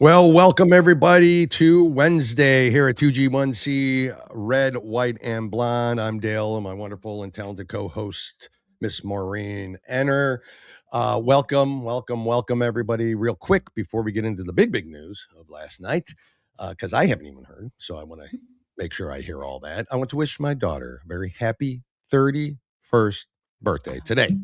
Well, welcome everybody to Wednesday here at 2G1C Red, White, and Blonde. I'm Dale and my wonderful and talented co-host, Miss Maureen Enner. Welcome everybody. Real quick before we get into the big news of last night, because I haven't even heard, so I want to make sure I hear all that. I want to wish my daughter a very happy 31st birthday. Today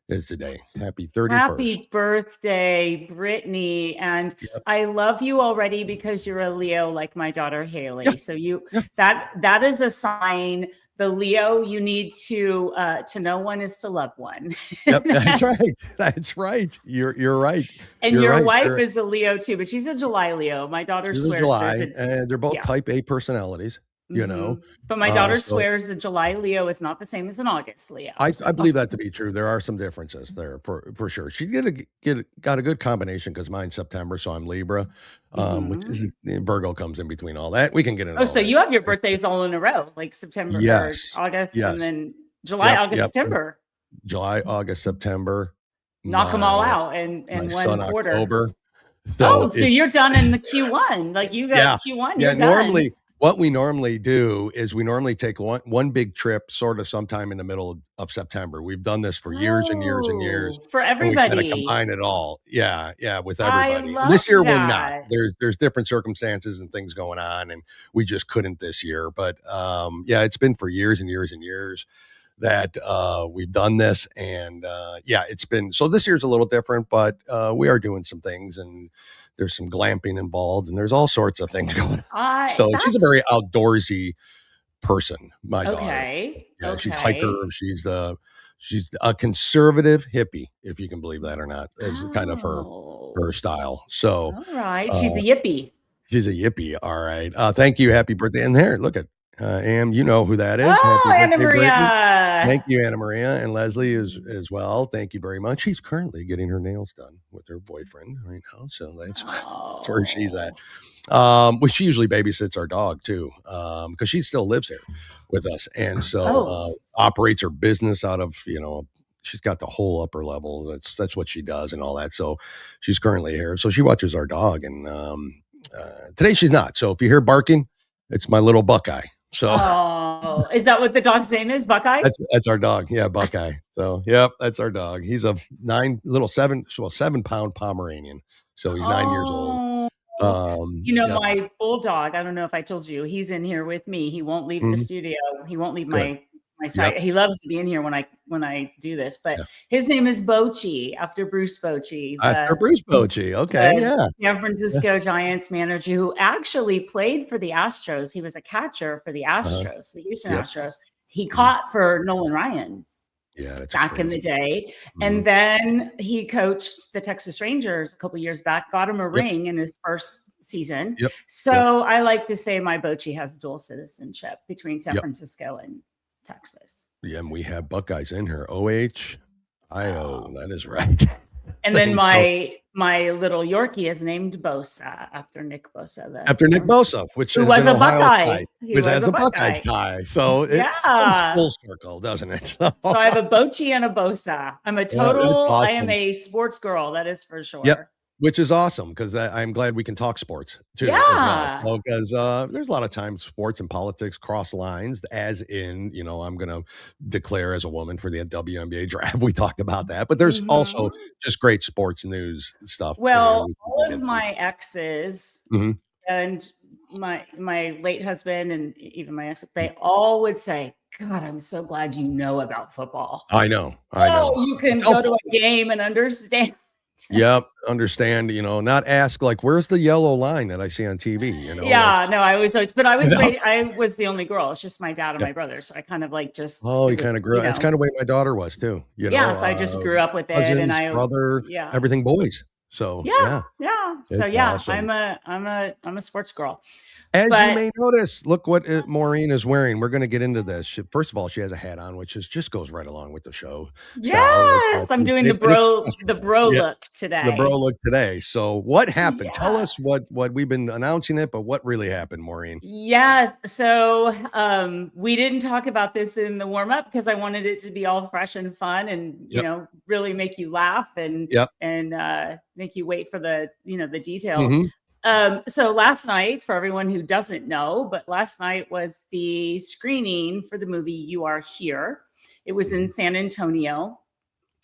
is the day. Happy 31st. Happy birthday, Brittany. And I love you already because you're a Leo like my daughter Haley. Yeah. So you Yeah. that is a sign. The Leo you need to know one is to love one. Yep, that's right. That's right. You're right. And You're your right. wife is a Leo too, but she's a July Leo. My daughter She's a swears July, there's a and they're both yeah. type A personalities, you know. But my daughter So swears a July Leo is not the same as an August Leo. I believe that to be true. There are some differences there for sure. She got a good combination because mine's September, so I'm Libra, which is Virgo comes in between all that. We can get into Oh, so you have your birthdays all in a row, like September or August, and then July, August, September. July, August, September. Knock them all out in one quarter. October. So you're done in the Q1. Like you got Q1. Yeah, you're normally done. what we normally do is we normally take one big trip sort of sometime in the middle of September. We've done this for years and years and years. For everybody. And we kind of combine it all. Yeah, with everybody. I love This year that. we're not. There's different circumstances and things going on, and we just couldn't this year. But it's been for years and years and years that we've done this, and it's been so this year's a little different, but we are doing some things, and there's some glamping involved, and there's all sorts of things going on. So she's a very outdoorsy person, my daughter. Yeah, she's hiker. She's a conservative hippie, if you can believe that or not, is kind of her style. So all right, she's a yippie. She's a yippie. All right. Thank you. Happy birthday. And there, look at Am, you know who that is. Oh, Anna Maria. Brittany. Thank you, Anna Maria. And Leslie is as well. Thank you very much. She's currently getting her nails done with her boyfriend right now. So that's where she's at. Well, she usually babysits our dog too, because she still lives here with us. And so operates her business out of, she's got the whole upper level. That's what she does and all that. So she's currently here. So she watches our dog. And today she's not. So if you hear barking, it's my little Buckeye. So, is that what the dog's name is? Buckeye? That's our dog. Yeah, Buckeye. So, that's our dog. He's a 7-pound Pomeranian. So he's 9 years old. My bulldog. I don't know if I told you, he's in here with me. He won't leave the studio. He won't leave my side. He loves to be in here when I do this. But his name is Bochy, after Bruce Bochy. After Bruce Bochy. Okay, San Francisco Giants manager who actually played for the Astros. He was a catcher for the Astros, the Houston Astros. He caught for Nolan Ryan. Back in the day. And then he coached the Texas Rangers a couple years back, got him a ring in his first season. So I like to say my Bochy has dual citizenship between San Francisco and Texas. Yeah, and we have Buckeyes in here. OHIO. That is right. And then my little Yorkie is named Bosa after Nick Bosa. Nick Bosa, which who was a Buckeye. He has a Buckeyes tie. So it comes full circle, doesn't it? So I have a Bochy and a Bosa. I'm a total, I am a sports girl. That is for sure. Yep. Which is awesome because I'm glad we can talk sports too. As well. Because there's a lot of times sports and politics cross lines, as in, I'm going to declare as a woman for the WNBA draft. We talked about that, but there's also just great sports news stuff. Well, all of my exes and my late husband and even my ex, they all would say, God, I'm so glad you know about football. I know. You can go to a game and understand. Yep. Understand, not ask like, where's the yellow line that I see on TV? I was the only girl. It's just my dad and my brother. So I kind of like just. Oh, you kind of grew up. That's kind of the way my daughter was too. So I just grew up with it. Cousins, and brother, everything boys. So So awesome. I'm a sports girl. As you may notice, look what Maureen is wearing. We're going to get into this. First of all, she has a hat on, which just goes right along with the show. Yes, I'm doing the bro look today. The bro look today. So what happened? Tell us what we've been announcing it, but what really happened, Maureen? Yes. So we didn't talk about this in the warm up because I wanted it to be all fresh and fun and really make you laugh and make you wait for the the details. So last night, for everyone who doesn't know, but last night was the screening for the movie You Are Here. It was in San Antonio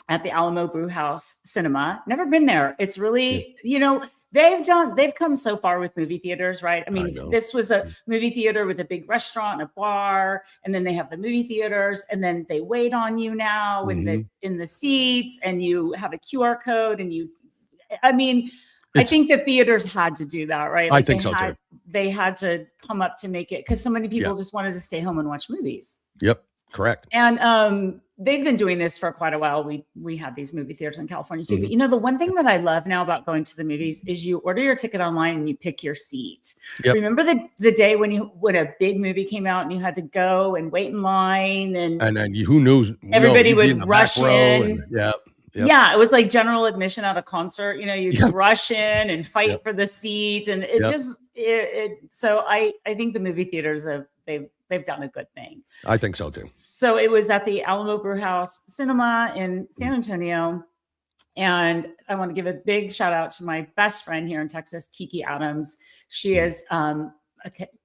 at the Alamo Brewhouse Cinema. Never been there. It's really, you know, they've come so far with movie theaters, right? I mean, this was a movie theater with a big restaurant and a bar, and then they have the movie theaters, and then they wait on you now in the seats, and you have a QR code, and I mean, I think the theaters had to do that, right? Like I think so too. They had to come up to make it, because so many people just wanted to stay home and watch movies. Yep, correct. And they've been doing this for quite a while. We had these movie theaters in California too. But you know, the one thing that I love now about going to the movies is you order your ticket online and you pick your seat. Yep. Remember the day when a big movie came out and you had to go and wait in line, and then who knows? Everybody would rush in. Yep. Yeah, it was like general admission at a concert. You know, you'd rush in and fight for the seats, and it just so I think the movie theaters they've done a good thing. I think so too. So it was at the Alamo Brewhouse Cinema in San Antonio, and I want to give a big shout out to my best friend here in Texas, Kiki Adams. She is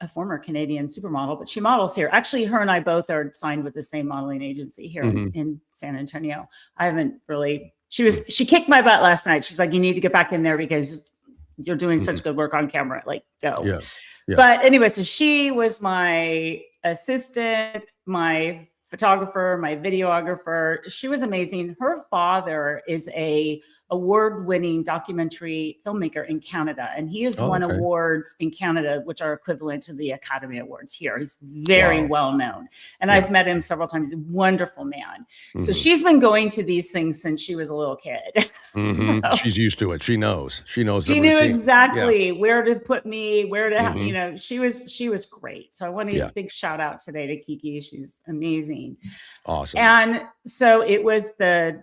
a former Canadian supermodel, but she models here. Actually, her and I both are signed with the same modeling agency here in San Antonio. I haven't really, she kicked my butt last night. She's like, you need to get back in there because you're doing such good work on camera. Like, go. Yeah. But anyway, so she was my assistant, my photographer, my videographer. She was amazing. Her father is a award-winning documentary filmmaker in Canada, and he has won awards in Canada, which are equivalent to the Academy Awards here. He's very well known, and I've met him several times. He's a wonderful man. So she's been going to these things since she was a little kid. So, she's used to it. She knows. She knew exactly where to put me, where to you know. She was great. So I want to give a big shout out today to Kiki. She's amazing. Awesome. And so it was the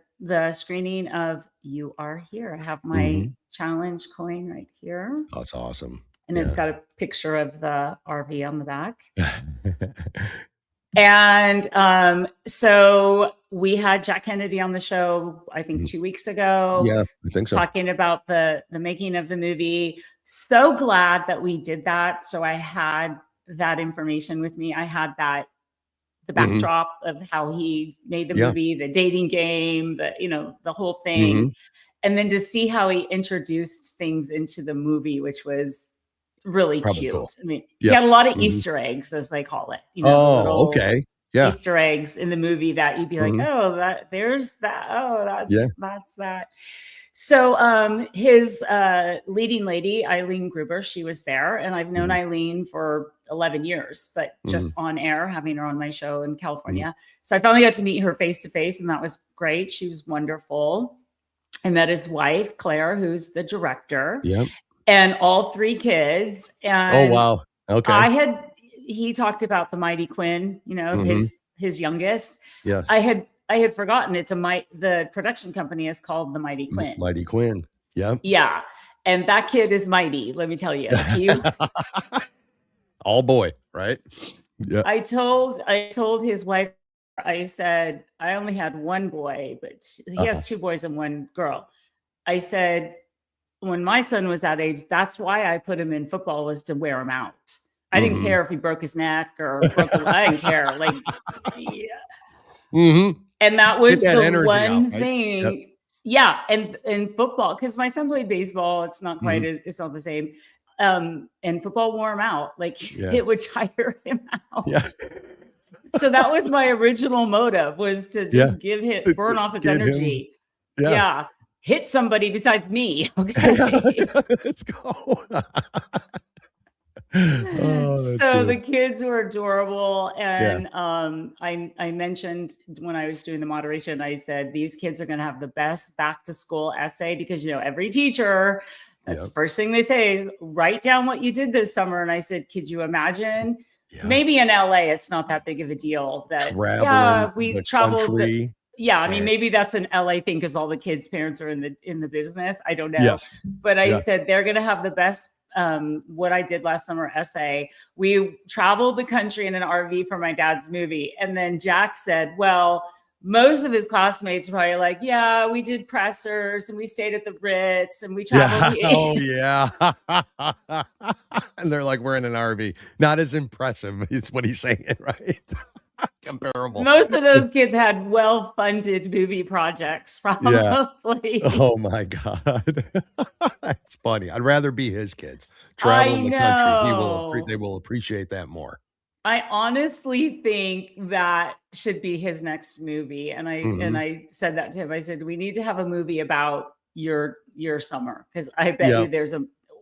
screening of You Are Here. I have my challenge coin right here. That's awesome. And it's got a picture of the RV on the back. And so we had Jack Kennedy on the show, I think 2 weeks ago. Yeah, I think so. Talking about the making of the movie. So glad that we did that. So I had that information with me. I had the backdrop of how he made the movie, the dating game, the whole thing. And then to see how he introduced things into the movie, which was really cute. Cool. I mean, he had a lot of Easter eggs, as they call it. Easter eggs in the movie that you'd be like, oh, there's that. Oh, that's that. So his leading lady, Eileen Gruber, she was there. And I've known Eileen for 11 years, but just on air, having her on my show in California. So I finally got to meet her face to face, and that was great. She was wonderful. I met his wife, Claire, who's the director, and all 3 kids. And oh, wow. Okay. He talked about the Mighty Quinn, his youngest. Yes. I had forgotten the production company is called the Mighty Quinn. Mighty Quinn. Yeah. Yeah. And that kid is mighty, let me tell you. All boy, right? Yeah. I told his wife, I said, I only had one boy, but he has 2 boys and 1 girl. I said, when my son was that age, that's why I put him in football, was to wear him out. I didn't care if he broke his neck or broke his leg. I didn't care. Like, And that was the one thing. Yep. Yeah. And in football, because my son played baseball, it's not quite, it's not the same. And football wore him out. Like it would tire him out. Yeah. So that was my original motive, was to just burn off his energy. Yeah. Hit somebody besides me. Okay. Let's go. So the kids were adorable. And I mentioned when I was doing the moderation, I said, these kids are going to have the best back to school essay, because, every teacher, that's the first thing they say is write down what you did this summer. And I said, could you imagine? Maybe in LA, it's not that big of a deal that we traveled. I mean, maybe that's an LA thing because all the kids' parents are in the business. I don't know. Yes. But I said they're going to have the best what I did last summer essay. We traveled the country in an RV for my dad's movie. And then Jack said, well, most of his classmates are probably like, yeah, we did pressers and we stayed at the Ritz and we traveled. Yeah. Oh, yeah. And they're like, we're in an RV. Not as impressive is what he's saying, right? Comparable. Most of those kids had well-funded movie projects, probably. Yeah. Oh my God. That's funny. I'd rather be his kids. Traveling the country. They will appreciate that more. I honestly think that should be his next movie. And I said that to him. I said, we need to have a movie about your summer, because I bet you there's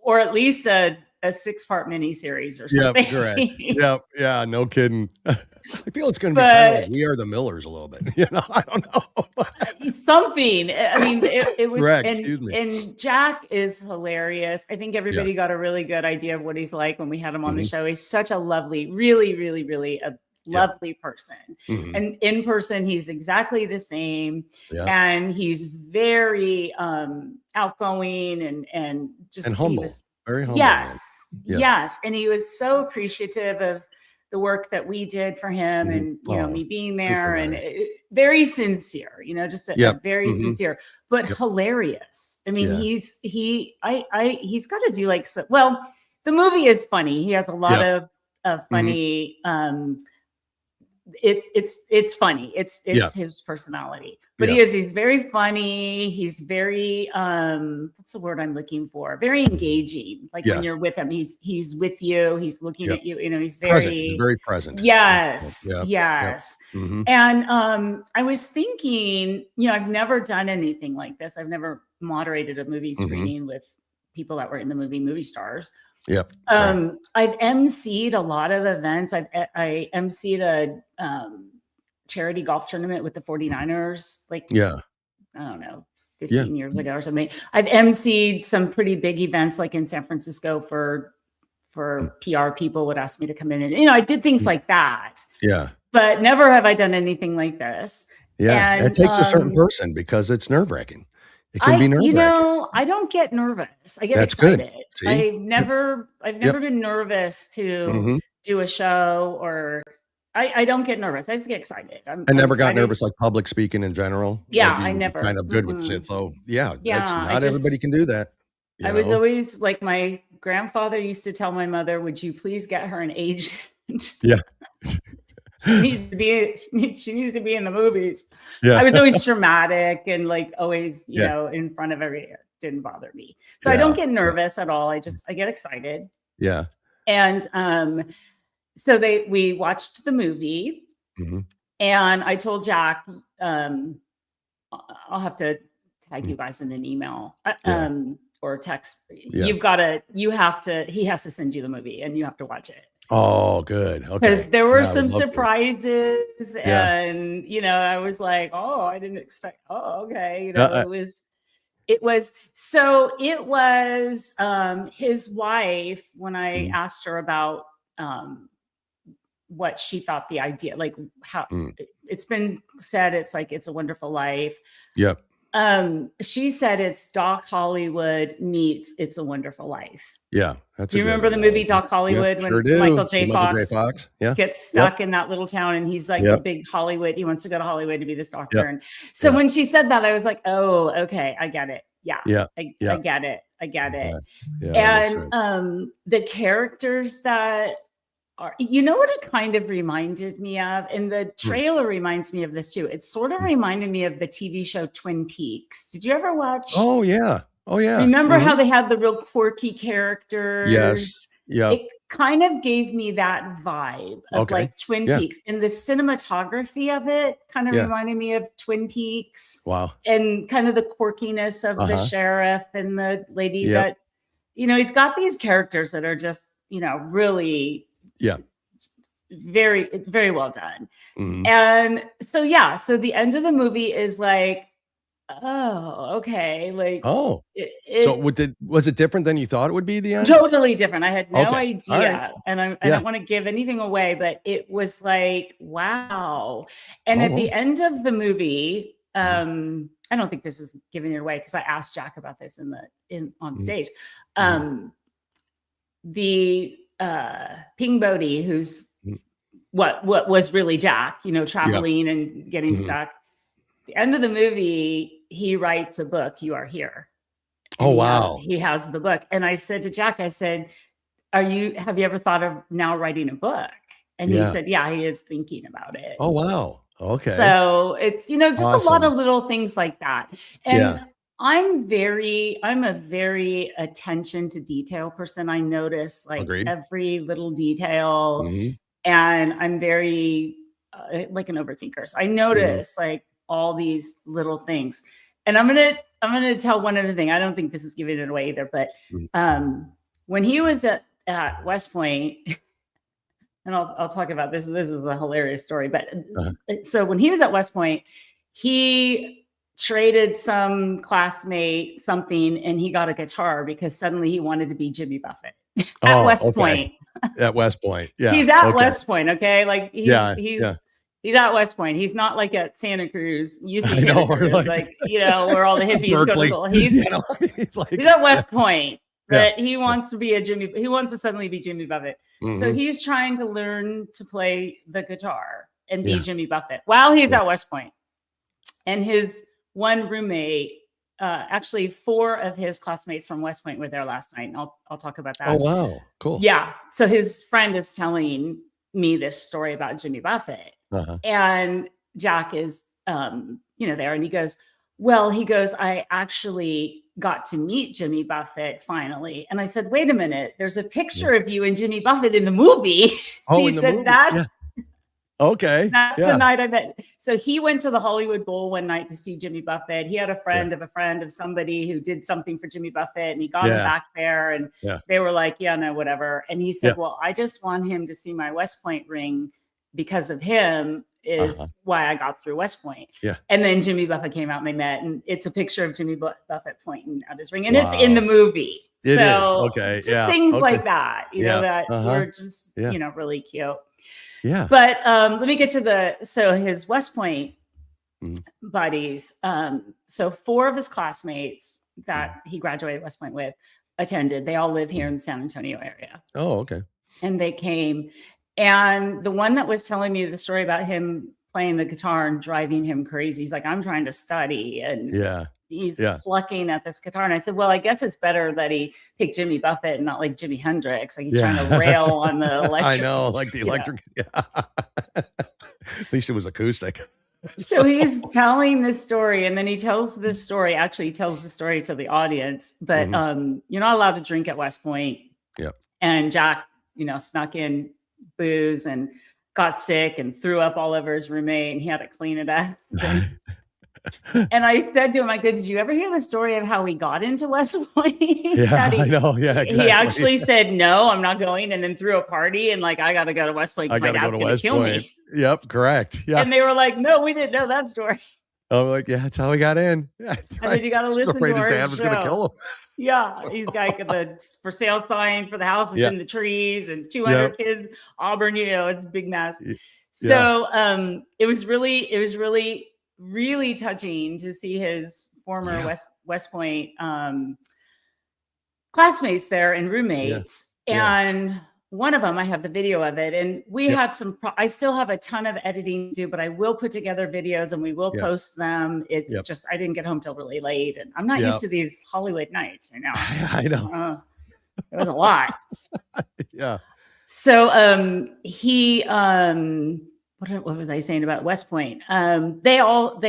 or at least a 6-part miniseries or something. Yep, correct. Yep, yeah, no kidding. I feel it's going to be kind of like We Are the Millers a little bit. I don't know. Something. I mean, it was. Correct, and Jack is hilarious. I think everybody got a really good idea of what he's like when we had him on the show. He's such a lovely, really, really, really a lovely person. And in person, he's exactly the same. And he's very outgoing and just humble. Very humble. Yes. And he was so appreciative of the work that we did for him and, me being there and very sincere, just a very sincere, but hilarious. I mean, he's got to do the movie is funny. He has a lot of funny, it's funny. It's his personality, but he's very funny. He's very, what's the word I'm looking for? Very engaging. Like when you're with him, he's with you, he's looking at you, he's very present. Yes. And, I was thinking, I've never done anything like this. I've never moderated a movie screening with people that were in the movie stars. Yep. I've emceed a lot of events. I emceed a charity golf tournament with the 49ers, I don't know, 15 years ago or something. I've emceed some pretty big events like in San Francisco for PR people would ask me to come in and, I did things like that. Yeah. But never have I done anything like this. Yeah. And, it takes a certain person because it's nerve-wracking. It can be nerve-wracking. I don't get nervous. I get excited. Good. I've never been nervous to do a show, or I don't get nervous. I just get excited. I never got nervous, like public speaking in general. Yeah, I never. Kind of good with it. So not everybody can do that. I was always like, my grandfather used to tell my mother, "Would you please get her an agent?" Yeah. She needs to be in the movies. Yeah. I was always dramatic and always, in front of everybody. It didn't bother me. So I don't get nervous at all. I get excited. Yeah. And so we watched the movie and I told Jack, I'll have to tag you guys in an email or text. He has to send you the movie and you have to watch it. Oh, good. Okay. Because there were some surprises and, I was like, oh, I didn't expect, okay. It was his wife, when I asked her about what she thought the idea, like how it's been said, it's a wonderful life. Yep. She said it's Doc Hollywood meets It's a Wonderful Life. Yeah. Do you remember the movie Doc Hollywood when Michael J. Fox gets stuck in that little town and he's like a big Hollywood. He wants to go to Hollywood to be this doctor. Yep. And so when she said that, I was like, oh, okay, I get it. Yeah. I get it. And the characters that are, what it kind of reminded me of, and the trailer reminds me of this too. It sort of reminded me of the TV show Twin Peaks. Did you ever watch? Oh yeah. Remember how they had the real quirky characters? Yes. Yeah. It kind of gave me that vibe of like Twin Peaks, and the cinematography of it kind of reminded me of Twin Peaks. Wow. And kind of the quirkiness of the sheriff and the lady that, he's got these characters that are just, really very, very well done. And so the end of the movie is like, oh, okay. Like, so was it different than you thought it would be, the end? Totally different. I had no idea. Right. And I don't want to give anything away, but it was like, wow. And at the end of the movie, I don't think this is giving it away because I asked Jack about this on stage. The Ping Bodie, who's what was really Jack, traveling and getting stuck. the end of the movie, he writes a book, You Are Here. Oh, wow. He has the book. And I said to Jack, I said, have you ever thought of now writing a book? And he said, yeah, he is thinking about it. Oh, wow. Okay. So it's, just awesome. A lot of little things like that. And I'm a very attention to detail person. I notice like every little detail, and I'm very like an overthinker. So I notice like all these little things. And I'm gonna tell one other thing. I don't think this is giving it away either, but when he was at West Point, and I'll talk about this. This was a hilarious story. But so when he was at West Point, he traded some classmate something, and he got a guitar because suddenly he wanted to be Jimmy Buffett at West Point. At West Point, yeah. He's at West Point, okay? Like he's at West Point. He's not like at Santa Cruz, UC Santa Cruz, like where all the hippies go to school. He's at West Point. But he wants to be he wants to suddenly be Jimmy Buffett. So he's trying to learn to play the guitar and be Jimmy Buffett while he's at West Point. And his one roommate, actually 4 of his classmates from West Point were there last night. And I'll talk about that. Oh, wow. Cool. Yeah. So his friend is telling me this story about Jimmy Buffett. And Jack is, there, and he goes, I actually got to meet Jimmy Buffett finally. And I said, wait a minute, there's a picture of you and Jimmy Buffett in the movie. Oh, he said, that's okay. That's the night I met. So he went to the Hollywood Bowl one night to see Jimmy Buffett. He had a friend of a friend of somebody who did something for Jimmy Buffett, and he got him back there, and they were like, yeah, no, whatever. And he said, well, I just want him to see my West Point ring because of him is why I got through West Point. And then Jimmy Buffett came out and they met, and it's a picture of Jimmy Buffett pointing at his ring, and it's in the movie. It is. Just things like that, that were just, really cute. Yeah. But let me get to his West Point buddies. So 4 of his classmates that he graduated West Point with attended. They all live here in the San Antonio area. Oh, okay. And they came. And the one that was telling me the story about him playing the guitar and driving him crazy, he's like, I'm trying to study. And he's plucking at this guitar. And I said, well, I guess it's better that he picked Jimmy Buffett and not like Jimi Hendrix. Like he's trying to rail on the electric. I know, like the electric. At least it was acoustic. So he's telling this story, and then he tells this story. Actually, he tells the story to the audience. But you're not allowed to drink at West Point. Yeah. And Jack, snuck in booze and got sick and threw up all over his roommate, and he had to clean it up. And I said to him, I go, did you ever hear the story of how he got into West Point? I know. Yeah, exactly. He actually said, no, I'm not going, and then threw a party and like, I got to go to West Point. My dad's going to kill me. Yep, correct. Yeah. And they were like, no, we didn't know that story. I'm like, yeah, that's how he got in. Yeah, I said, you got to listen to his dad was going to kill him. Yeah, he's got the for sale sign for the house is in the trees, and 200 kids, Auburn, it's a big mess. So it was really touching to see his former West Point classmates there and roommates. And one of them, I have the video of it, and we had some, I still have a ton of editing to do, but I will put together videos and we will post them. It's just, I didn't get home till really late, and I'm not used to these Hollywood nights right now. I know. It was a lot. Yeah. So he, what was I saying about West Point? They all,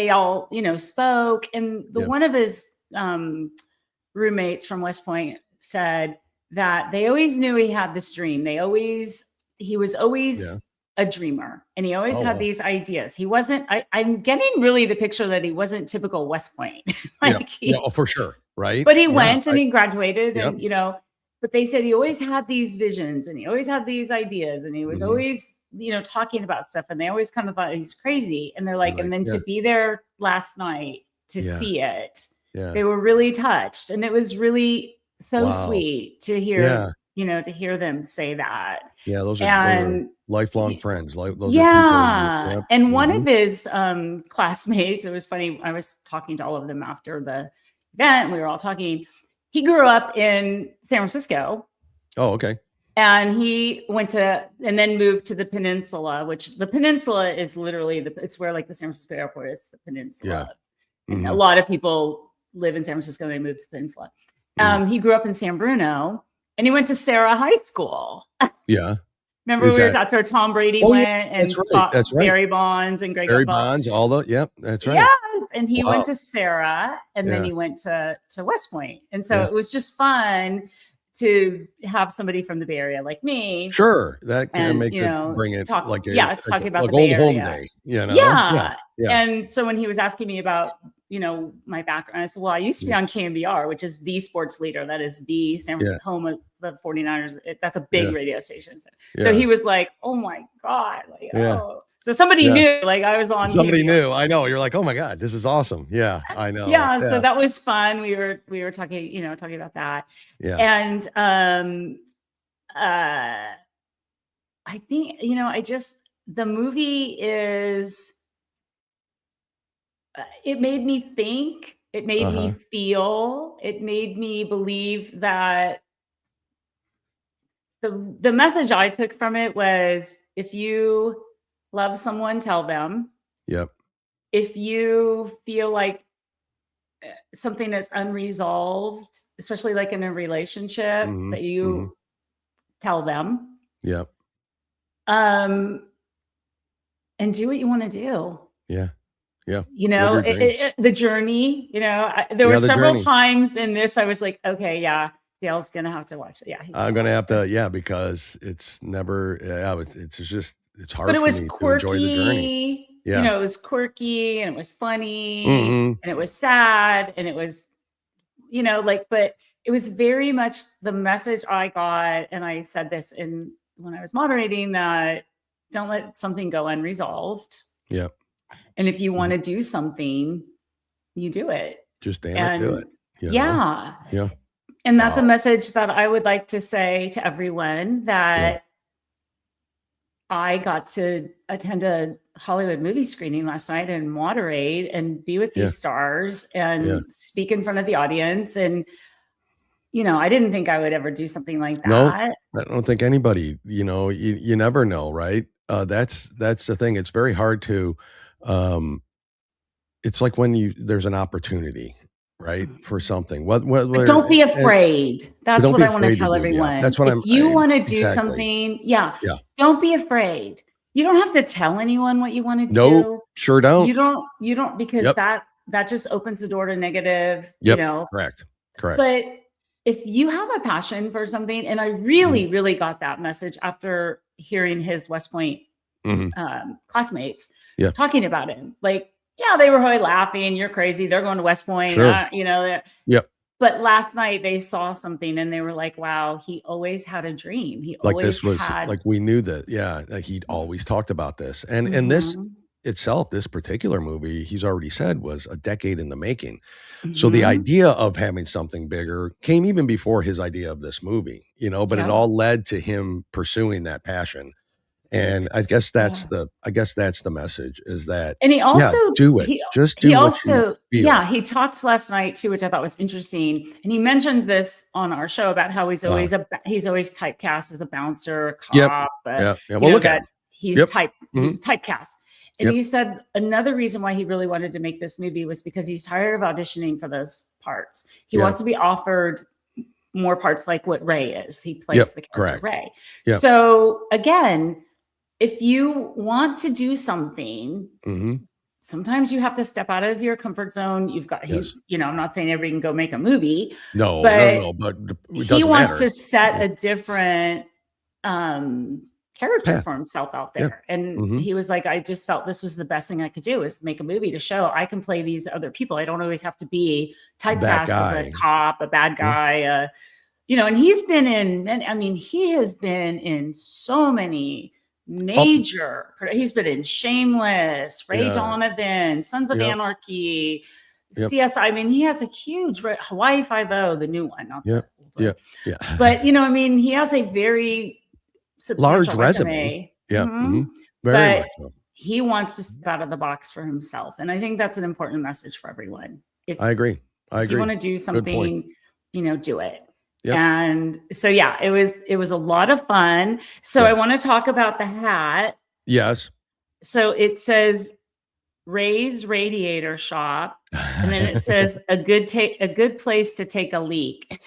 spoke, and one of his roommates from West Point said that they always knew he had this dream. He was always a dreamer, and he always had these ideas. He wasn't, I'm getting really the picture that he wasn't typical West Point. For sure. Right. But he went and he graduated and, but they said he always had these visions and he always had these ideas, and he was always, talking about stuff, and they always kind of thought he's crazy. And they're like, and then to be there last night to see it, they were really touched. And it was really so sweet to hear, to hear them say that. Yeah. Those are lifelong friends. Those are people, and one of his classmates, it was funny. I was talking to all of them after the event. We were all talking. He grew up in San Francisco. Oh, okay. And he went to, and then moved to the Peninsula, which the Peninsula is literally it's where like the San Francisco airport is, the Peninsula. Yeah. And a lot of people live in San Francisco, they moved to the Peninsula. He grew up in San Bruno, and he went to Sarah High School. Yeah. Remember that's where Tom Brady went, and that's right. Barry Bonds and Barry Bonds, all the, yep, that's right. Yes, and he went to Sarah, and then he went to West Point. And so it was just fun to have somebody from the Bay Area like me. Sure, that kind of makes it, bring it talking about like the Bay old home Area. day, you know? Yeah. And so when he was asking me about, my background, I said, well, I used to be on KMBR, which is the sports leader. That is the San Francisco home of the 49ers. That's a big radio station. So he was like, oh my God. Like, oh. So somebody knew, like I was on. Somebody knew. I know. You're like, oh my God, this is awesome. Yeah, I know. Yeah. So that was fun. We were talking, talking about that. Yeah. And I think, the movie is, it made me think, it made me feel, it made me believe that the message I took from it was, if you love someone, tell them. Yep. If you feel like something is unresolved, especially like in a relationship, that you tell them. Yep. And do what you want to do. Yeah. Yeah. The journey, there were several times in this, I was like, okay, yeah, Dale's going to have to watch it. Yeah. I'm going to have to, because it's never, it's just, it's hard but it for was me quirky, to enjoy the journey. Yeah. It was quirky, and it was funny, and it was sad, and it was, but it was very much the message I got. And I said this when I was moderating, that don't let something go unresolved. Yeah. And if you want to do something, you do it. Just damn it, do it. Yeah. Yeah. And that's a message that I would like to say to everyone, that I got to attend a Hollywood movie screening last night and moderate and be with these stars and speak in front of the audience. And, I didn't think I would ever do something like that. No, I don't think anybody, you never know, right? That's the thing. It's very hard to, it's like when there's an opportunity, right, for something. But don't be afraid. That's what I want to tell everyone. That's what if you want to do something, don't be afraid. You don't have to tell anyone what you want to do. No, sure don't. You don't, because that just opens the door to negative. Correct. But if you have a passion for something, and I really, really got that message after hearing his West Point classmates talking about him, like, they were probably laughing. You're crazy. They're going to West Point. Sure. Yep. But last night they saw something and they were like, wow, he always had a dream. He like always this was had... like, we knew that. Yeah. Like he'd always talked about this. And this itself, this particular movie, he's already said, was a decade in the making. So the idea of having something bigger came even before his idea of this movie, but it all led to him pursuing that passion. And I guess that's the message, is that, and he also do it. Just do what you feel. He talked last night too, which I thought was interesting. And he mentioned this on our show about how he's always typecast as a bouncer, a cop. Well, look at him. He's he's typecast. And he said another reason why he really wanted to make this movie was because he's tired of auditioning for those parts. He wants to be offered more parts like what Ray is. He plays the character Ray. So again, if you want to do something, sometimes you have to step out of your comfort zone. You've got, I'm not saying everybody can go make a movie. No, but he wants to set a different character for himself out there. And he was like, I just felt this was the best thing I could do, is make a movie to show I can play these other people. I don't always have to be typecast as a cop, a bad guy, and he's been he has been in so many major, he's been in Shameless, Ray Donovan, Sons of Anarchy, CSI. I mean, he has a huge Hawaii Five-0, the new one. Not the old one. But he has a very large resume. Very much so. He wants to step out of the box for himself, and I think that's an important message for everyone. I agree. If you want to do something, do it. And so, yeah, it was a lot of fun. So I want to talk about the hat. Yes. So it says Ray's Radiator Shop, and then it says a good place to take a leak.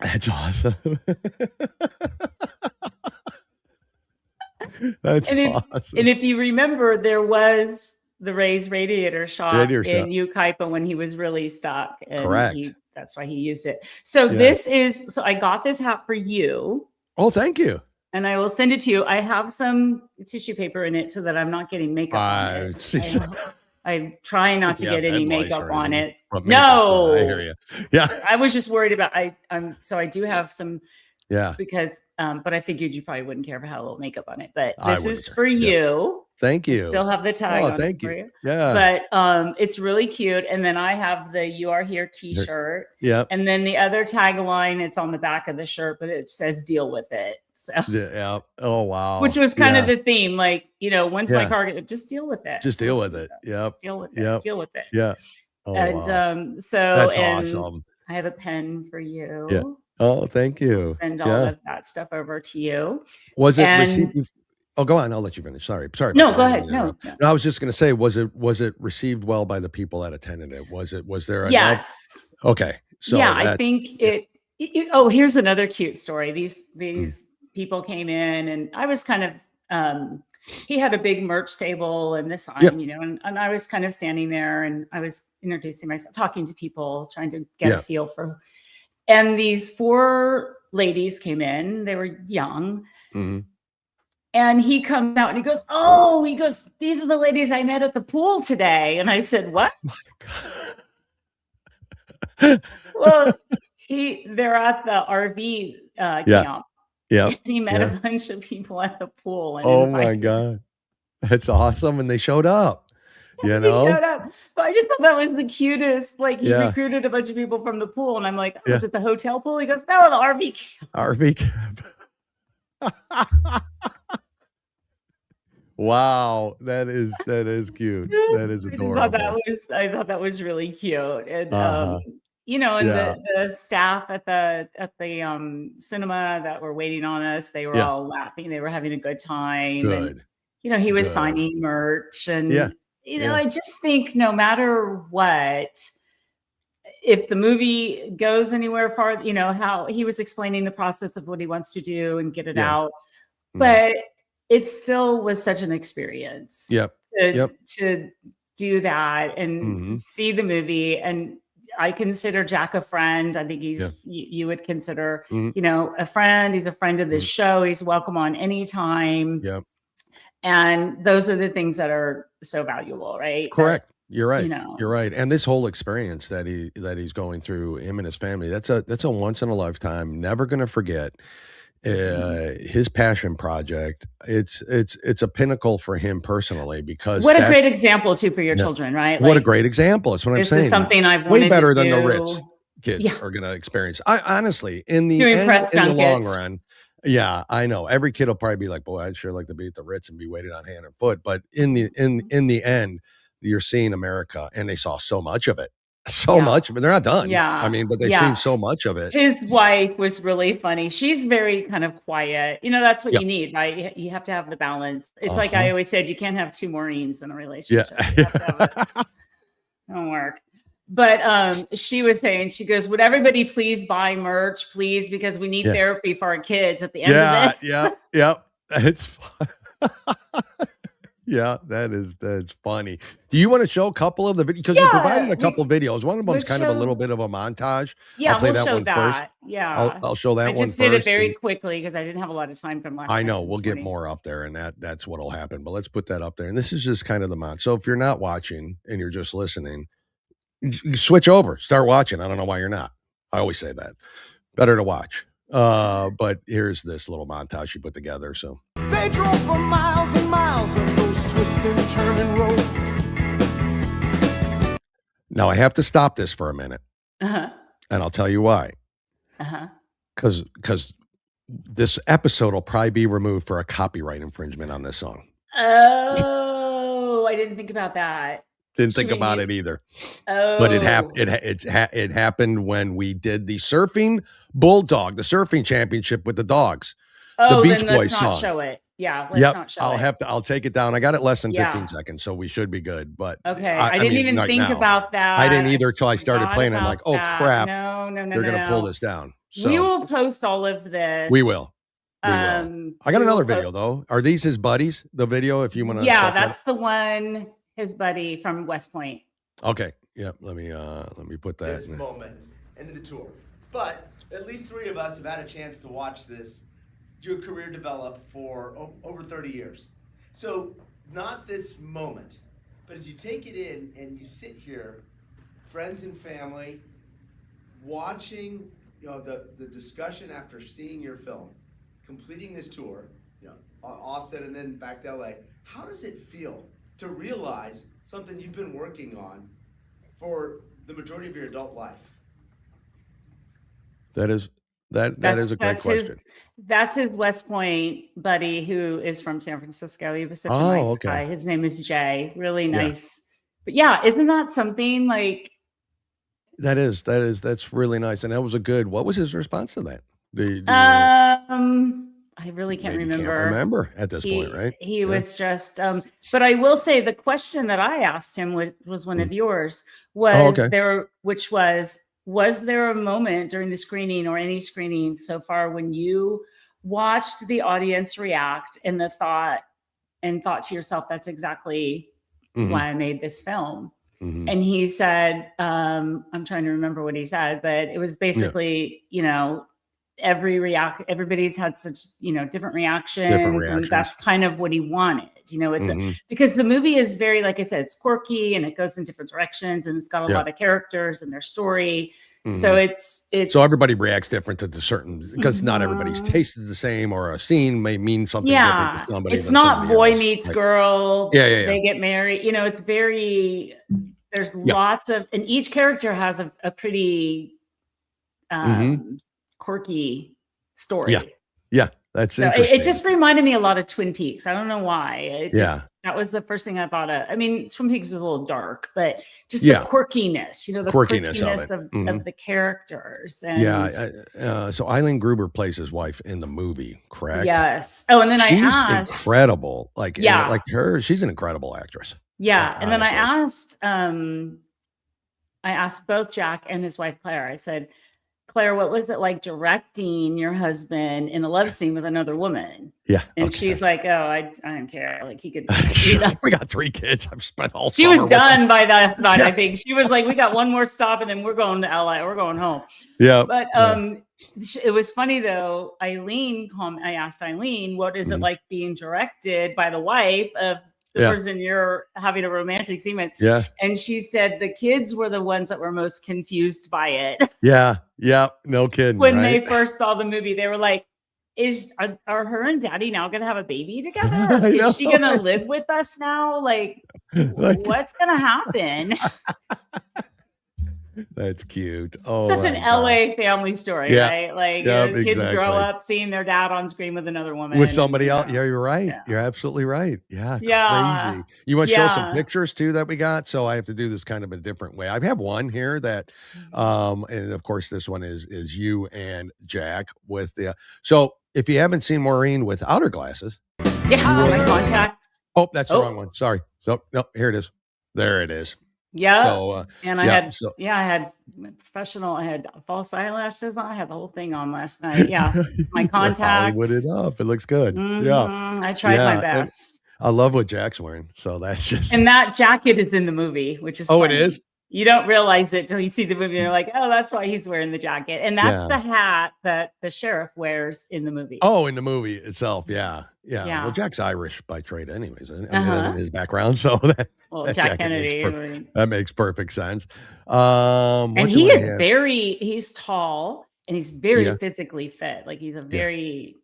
That's awesome. That's awesome. And if you remember, there was the Ray's Radiator Shop in Ukaipa when he was really stuck. And correct. That's why he used it. So so I got this hat for you. Oh, thank you. And I will send it to you. I have some tissue paper in it so that I'm not getting makeup on it. I'm trying not to get any makeup on it. No, I hear you. Yeah, I was just worried about. So I do have some. Yeah. Because, but I figured you probably wouldn't care if I had a little makeup on it. But this is for you. Thank you. I still have the tag on thank for you. Yeah. But it's really cute. And then I have the You Are Here t-shirt. Yeah. And then the other tagline, it's on the back of the shirt, but it says deal with it. So yeah. Oh, wow. Which was kind of the theme. Like, once my car, just deal with it. Just deal with it. Yeah. Deal with it. Deal with it. Yeah. Oh, and so that's awesome. I have a pen for you. Yeah. Oh, thank you. I'll send all of that stuff over to you. Was it received? Oh, go on. I'll let you finish. Sorry. No, go ahead. No, I was just going to say, was it received well by the people that attended it? Was there? Yes. Okay. So yeah, I think it. Oh, here's another cute story. These people came in, and I was kind of. He had a big merch table and this sign, and I was kind of standing there, and I was introducing myself, talking to people, trying to get a feel for. And these 4 ladies came in. They were young. Mm-hmm. And he comes out and he goes, these are the ladies I met at the pool today. And I said, what? Oh my God. Well, they're at the RV camp. Yeah. And he met a bunch of people at the pool. And oh my God. That's awesome. And they showed up. He showed up. But I just thought that was the cutest. Like he recruited a bunch of people from the pool. And I'm like, was it the hotel pool? He goes, no, the RV camp. RV camp. Wow. That is cute. That is adorable. I thought that was really cute. And the staff at the cinema that were waiting on us, they were all laughing. They were having a good time. Good. And he was signing merch and I just think no matter what, if the movie goes anywhere far, how he was explaining the process of what he wants to do and get it out, but it still was such an experience to do that and see the movie. And I consider Jack a friend. I think you would consider, a friend. He's a friend of this show. He's welcome on anytime. Yep. And those are the things that are so valuable, right? Correct. You're right. You're right. And this whole experience that he's going through, him and his family, that's a once in a lifetime, never going to forget. His passion project. It's a pinnacle for him personally, because what a great example too for your children, right? What a great example. That's what I'm saying. This is something I've way better than the Ritz kids are going to experience. I honestly, in the long run. Yeah, I know. Every kid will probably be like, boy, I'd sure like to be at the Ritz and be waited on hand and foot. But in the end, you're seeing America, and they saw so much of it. Much, but they're not done. Yeah. I mean, but they've seen so much of it. His wife was really funny. She's very kind of quiet. That's what you need, right? You have to have the balance. It's like I always said, you can't have 2 Maureens in a relationship. Yeah. You have to have it. Don't work. But she was saying, she goes, would everybody please buy merch, please? Because we need therapy for our kids at the end of it. Yeah. It's fun. Yeah, that's funny. Do you want to show a couple of the videos? Because you provided a couple of videos. One of them's kind of a little bit of a montage. Yeah, I'll play that one first. Yeah, I'll show that one first. I just did it very quickly because I didn't have a lot of time from last. I know we'll get more up there, and that's what'll happen. But let's put that up there. And this is just kind of the montage. So if you're not watching and you're just listening, switch over, start watching. I don't know why you're not. I always say that. Better to watch. But here's this little montage she put together. So they drove for miles and miles of those twisting, turning roads. Now I have to stop this for a minute, and I'll tell you why. Because this episode will probably be removed for a copyright infringement on this song. Oh, I didn't think about that. Didn't think about it either. Oh, but it happened when we did the surfing championship with the dogs. Oh, the Beach then let's Boys not song. show it. Yeah, let's not show it. I'll take it down. I got it less than 15 seconds, so we should be good. But okay, I didn't even think about that. I didn't either till I started playing. I'm like, oh crap! No, they're gonna pull this down. So we will post all of this. We will. I got another video though. Are these his buddies? The video, if you want to. Yeah, that's the one. His buddy from West Point. Okay. Yeah. Let me put that. This moment into the tour, but at least 3 of us have had a chance to watch your career develop for over 30 years. So not this moment, but as you take it in and you sit here, friends and family, watching, the discussion after seeing your film, completing this tour, Austin and then back to LA. How does it feel to realize something you've been working on for the majority of your adult life? That is a great question. That's his West Point buddy who is from San Francisco. He was such a nice guy. His name is Jay. Really nice. But yeah, isn't that something like? That's really nice. And that was what was his response to that? I really can't remember. Can't remember at this point, right? He was just, but I will say the question that I asked him was one of yours, was there a moment during the screening or any screening so far when you watched the audience react and thought to yourself, that's exactly why I made this film? And he said, I'm trying to remember what he said, but it was basically, everybody's had such, different reactions, and that's kind of what he wanted. It's because the movie is very, like I said, it's quirky and it goes in different directions and it's got a lot of characters and their story. So it's so everybody reacts different to the certain, because not everybody's tasted the same, or a scene may mean something different to somebody. It's not boy meets girl. They get married. It's very, there's lots of, and each character has a pretty quirky story. Yeah. That's interesting. It just reminded me a lot of Twin Peaks. I don't know why. That was the first thing I thought of. I mean, Twin Peaks is a little dark, but just the quirkiness, the quirkiness of the characters. And so Eileen Gruber plays his wife in the movie, correct? Yes. Oh, and then she's incredible. Like her, she's an incredible actress. Yeah. And then I asked both Jack and his wife, Claire, I said, Claire, what was it like directing your husband in a love scene with another woman? Yeah. And she's like, oh, I don't care. Like he could. We got 3 kids. I've spent all She was done by that night, I think. She was like, we got one more stop and then we're going to LA. We're going home. Yeah. But it was funny though. I asked Eileen, what is it like being directed by the wife of the person you're having a romantic scene with? Yeah. And she said the kids were the ones that were most confused by it. Yeah. No kidding. When they first saw the movie, they were like, are her and daddy now going to have a baby together? Is she going to live with us now? Like what's going to happen? That's cute. Oh, such an LA family story, right? Like kids grow up seeing their dad on screen with another woman, with somebody else. Yeah, you're right. Yeah. You're absolutely right. Yeah. Crazy. You want to show some pictures too that we got? So I have to do this kind of a different way. I have one here that, and of course this one is you and Jack with the. So if you haven't seen Maureen without her glasses, my contacts. Oh, that's the wrong one. Sorry. So no, here it is. There it is. Yeah. So, and I had professional. I had false eyelashes on. I had the whole thing on last night. Yeah, my contacts. Hollywood it up. It looks good. Yeah, I tried my best. I love what Jack's wearing. So that's just. And that jacket is in the movie, which is. Oh, funny. It is. You don't realize it till you see the movie. And you're like, oh, that's why he's wearing the jacket, and that's the hat that the sheriff wears in the movie. Oh, in the movie itself, yeah. Well, Jack's Irish by trade, anyways. I mean, his background, so that. Well, Jack Kennedy. That makes perfect sense. And he is he's tall and he's very physically fit. Like he's a very,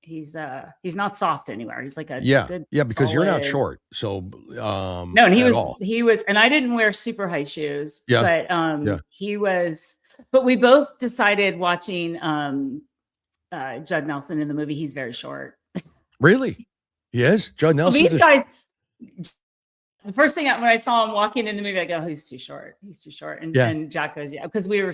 he's not soft anywhere. He's like a good, because solid... you're not short. So no, and he was, and I didn't wear super high shoes, but he was, but we both decided watching Judd Nelson in the movie, he's very short. Really? Yes, Judd Nelson. These guys. the first thing when I saw him walking in the movie, I go, "He's too short. He's too short." And Jack goes, "Yeah," because we were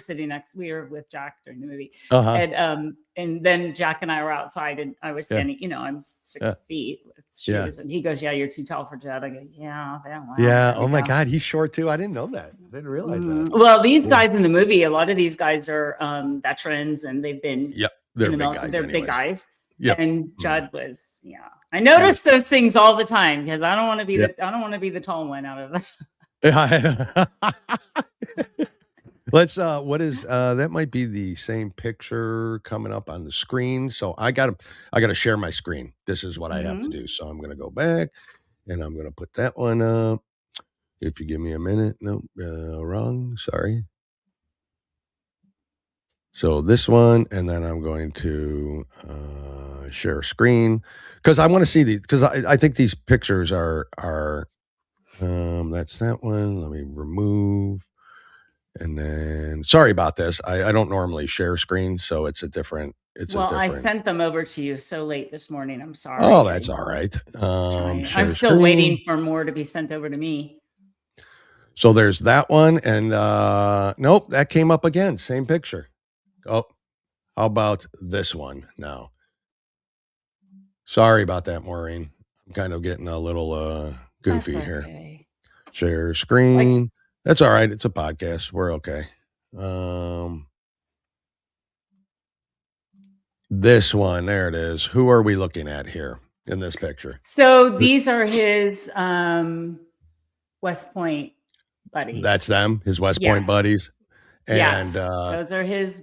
with Jack during the movie, and then Jack and I were outside, and I was standing. You know, I'm 6 feet with shoes, and he goes, "Yeah, you're too tall for Judd." I go, "Yeah, wow, yeah." Oh my God, he's short too. I didn't know that. I didn't realize that. Well, these guys in the movie, a lot of these guys are veterans, and they've been they're big guys. They're big guys. Yep. And Judd was, I notice those things all the time because I don't want to be the tall one out of that. Let's what is that might be the same picture coming up on the screen. So I gotta share my screen. This is what I have to do. So I'm gonna go back and I'm gonna put that one up. If you give me a minute. No, wrong. Sorry. So this one, and then I'm going to share screen because I want to see these because I think these pictures are that's that one. Let me remove. And then sorry about this. I don't normally share screen, so it's a different. I sent them over to you so late this morning. I'm sorry. Oh, that's all right. I'm still waiting for more to be sent over to me. So there's that one, and nope, that came up again. Same picture. Oh, how about this one now? Sorry about that, Maureen. I'm kind of getting a little goofy here. Share screen. That's all right. It's a podcast. We're okay. This one, there it is. Who are we looking at here in this picture? So these are his West Point buddies. That's them, his West Point buddies. And those are his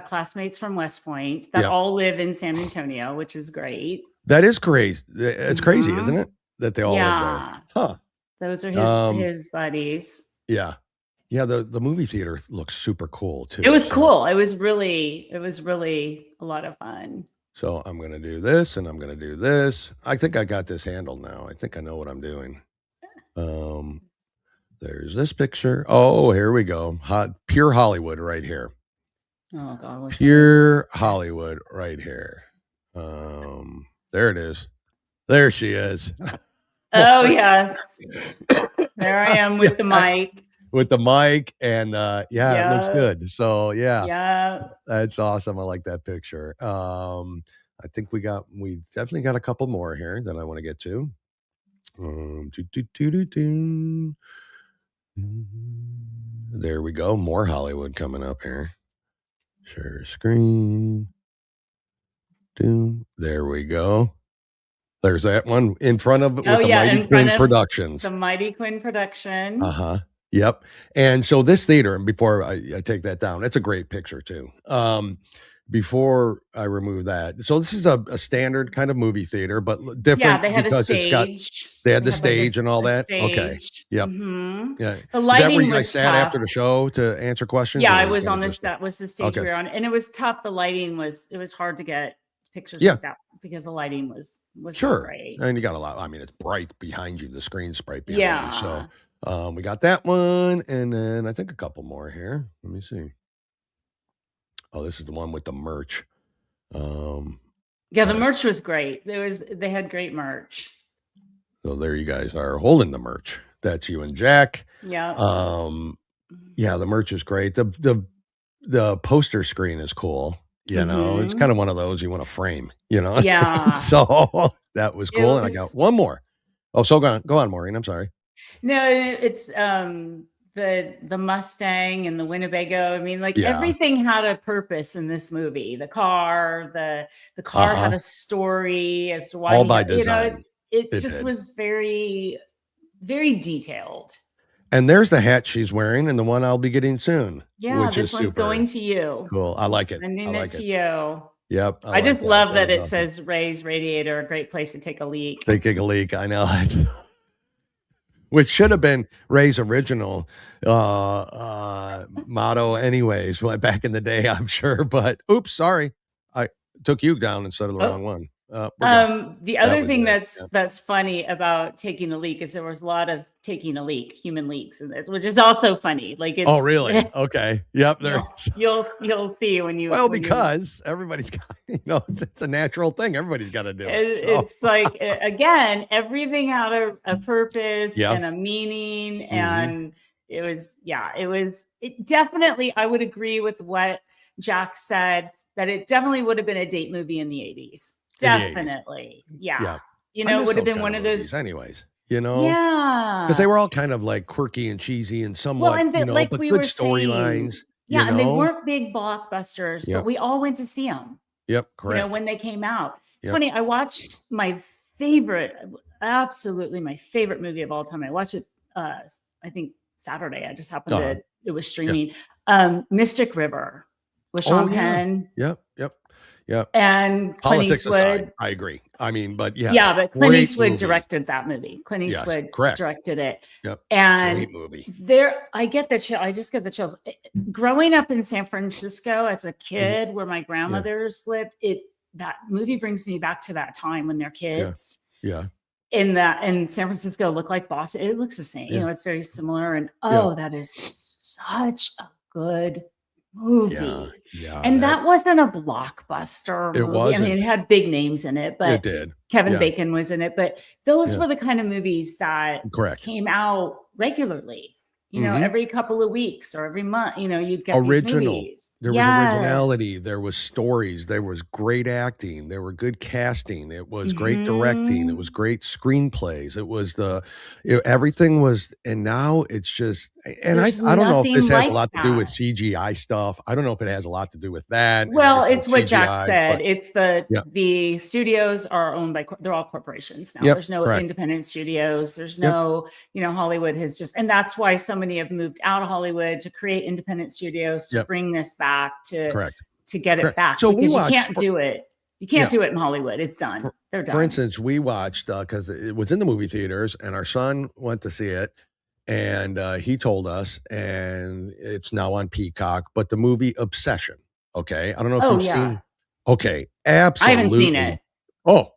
classmates from West Point that all live in San Antonio, which is great. That is crazy. It's crazy, isn't it? That they all live there. Huh. Those are his buddies. Yeah. Yeah, the movie theater looks super cool too. It was cool. It was really a lot of fun. So I'm gonna do this and I'm gonna do this. I think I got this handled now. I think I know what I'm doing. There's this picture. Oh, here we go. Pure Hollywood right here. Oh God. Pure Hollywood right here. There it is. There she is. Oh yeah. There I am with the mic. With the mic and it looks good. So yeah. That's awesome. I like that picture. I think we definitely got a couple more here that I want to get to. There we go. More Hollywood coming up here. Share screen. There we go. There's that one in front of it with the Mighty Quinn Productions. The Mighty Quinn production. Yep. And so this theater, and before I take that down, it's a great picture too. Before I remove that, so this is a standard kind of movie theater, but different. Yeah, they had because a stage. They had the stage and all that. Stage. Okay. Yep. Yeah. The lighting is that where you guys sat after the show to answer questions? Yeah, I was on this. That was the stage we were on, and it was tough. The lighting it was hard to get pictures like that because the lighting was sure. Great. And you got a lot. I mean, it's bright behind you. The screen's bright behind you. So we got that one, and then I think a couple more here. Let me see. Oh, this is the one with the merch. The merch was great. They had great merch. So there you guys are holding the merch. That's you and Jack. Yeah. The merch is great. The poster screen is cool. You know, it's kind of one of those you want to frame, you know? Yeah. So that was cool. And I got one more. Oh, so go on, Maureen. I'm sorry. No, it's the Mustang and the Winnebago. I mean, everything had a purpose in this movie. The car had a story as to why. All by design. It just was very, very detailed. And there's the hat she's wearing, and the one I'll be getting soon. Yeah, this one's going to you. Cool. I like it. Sending it to you. Yep. I just love that it says Ray's Radiator, a great place to take a leak. Take a leak. I know it. Which should have been Ray's original motto anyways, back in the day, I'm sure. But oops, sorry. I took you down instead of the wrong one. The other thing that's funny about taking the leak is there was a lot of taking a leak, human leaks in this, which is also funny. Like it's really? Okay. Yep. You'll see when you because everybody's got, it's a natural thing. Everybody's got to do it. It's like again, everything had a purpose and a meaning, and it definitely, I would agree with what Jack said, that it definitely would have been a date movie in the 80s. Definitely. Yeah. It would have been one of those anyways, because they were all kind of like quirky and cheesy and somewhat, but good storylines. Yeah. And they weren't big blockbusters, but we all went to see them. Yep. Correct. When they came out. It's funny. I watched absolutely my favorite movie of all time. I watched it, I think Saturday. I just happened it was streaming. Mystic River with Sean Penn. Yep. And Clint Eastwood. Aside, I agree. I mean, but but Clint Eastwood directed that movie. Clint Eastwood directed it. Yep. And great movie. I get the chill. I just get the chills. Growing up in San Francisco as a kid, where my grandmothers lived, that movie brings me back to that time when they're kids. Yeah. In San Francisco looked like Boston. It looks the same. It's very similar. And that is such a good movie. And that wasn't a blockbuster movie. It wasn't. I mean, it had big names in it, but it did. Kevin Bacon was in it. But those were the kind of movies that came out regularly. Every couple of weeks or every month, you'd get these movies. There was originality. There was stories. There was great acting. There were good casting. It was great directing. It was great screenplays. It was everything was, and now it's just, and I don't know if this has a lot to do with CGI stuff. I don't know if it has a lot to do with that. Well, it's what Jack said. It's the studios are owned by, they're all corporations now. There's no independent studios. There's no, Hollywood has just, and that's why so many have moved out of Hollywood to create independent studios to bring this back to get it back. So because you can't do it. You can't do it in Hollywood. It's done. They're done. For instance, we watched because it was in the movie theaters, and our son went to see it, and he told us, and it's now on Peacock. But the movie Obsession. Okay, I don't know if you've seen. Okay, absolutely. I haven't seen it. Oh.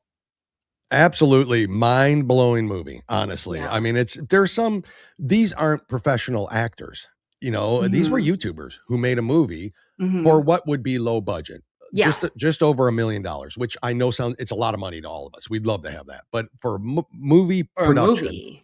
Absolutely mind-blowing movie, honestly. I mean, these aren't professional actors, these were YouTubers who made a movie for what would be low budget. Just over $1 million, which I know it's a lot of money to all of us. We'd love to have that. But for movie production,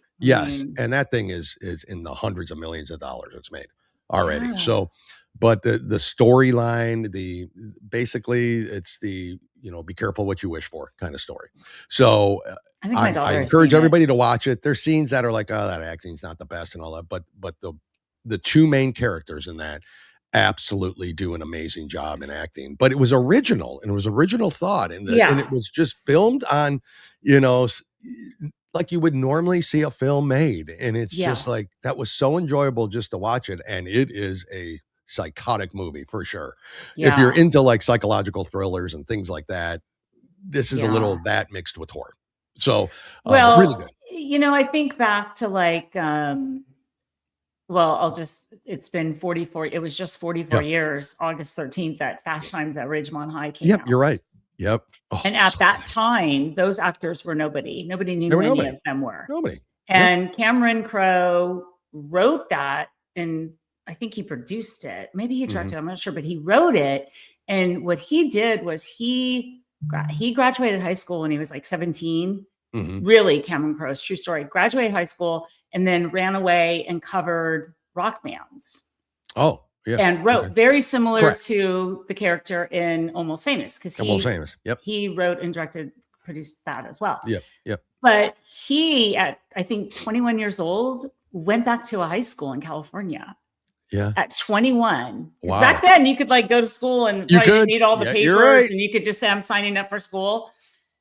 and that thing is in the hundreds of millions of dollars it's made already. Yeah. So, but the storyline, basically it's the, be careful what you wish for kind of story. So I encourage everybody to watch it. There's scenes that are like, oh, that acting's not the best and all that, but the two main characters in that absolutely do an amazing job in acting. But it was original, and it was original thought, and it was just filmed on, like you would normally see a film made, and it's just like, that was so enjoyable just to watch it, and it is a psychotic movie for sure. If you're into like psychological thrillers and things like that, this is a little of that mixed with horror. So really good. I think back to like it's been 44, it was just 44 years, August 13th, that Fast Times at Ridgemont High came out. You're right. Yep. Oh, and at that time, those actors were nobody knew who any of them were. Nobody. And Cameron Crowe wrote that, and I think he produced it. Maybe he directed it, I'm not sure, but he wrote it. And what he did was he graduated high school when he was like 17. Really, Cameron Crowe's true story. Graduated high school and then ran away and covered rock bands. Oh, yeah. And wrote very similar to the character in Almost Famous, because he wrote and directed, produced that as well. Yep. But he, at I think 21 years old, went back to a high school in California. Yeah. At 21. Because back then you could like go to school and need all the papers, and you could just say, I'm signing up for school.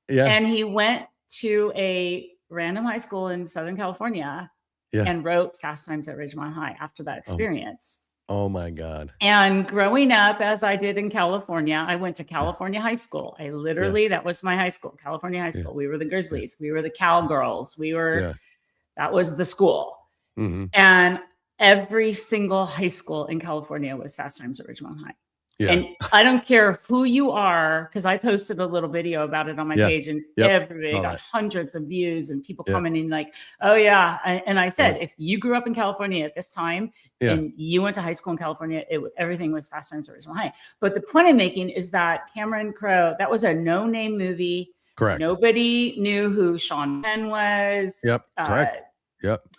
Yeah. And he went to a random high school in Southern California and wrote Fast Times at Ridgemont High after that experience. Oh my God. And growing up, as I did in California, I went to California High School. I literally, that was my high school, California High School. We were the Grizzlies. We were the Cowgirls. That was the school. And every single high school in California was Fast Times at Ridgemont High. Yeah. And I don't care who you are, because I posted a little video about it on my page, and everybody got hundreds of views and people commenting like, oh yeah. And I said, if you grew up in California at this time and you went to high school in California, everything was Fast Times at Ridgemont High. But the point I'm making is that Cameron Crowe, that was a no-name movie. Correct. Nobody knew who Sean Penn was. Correct.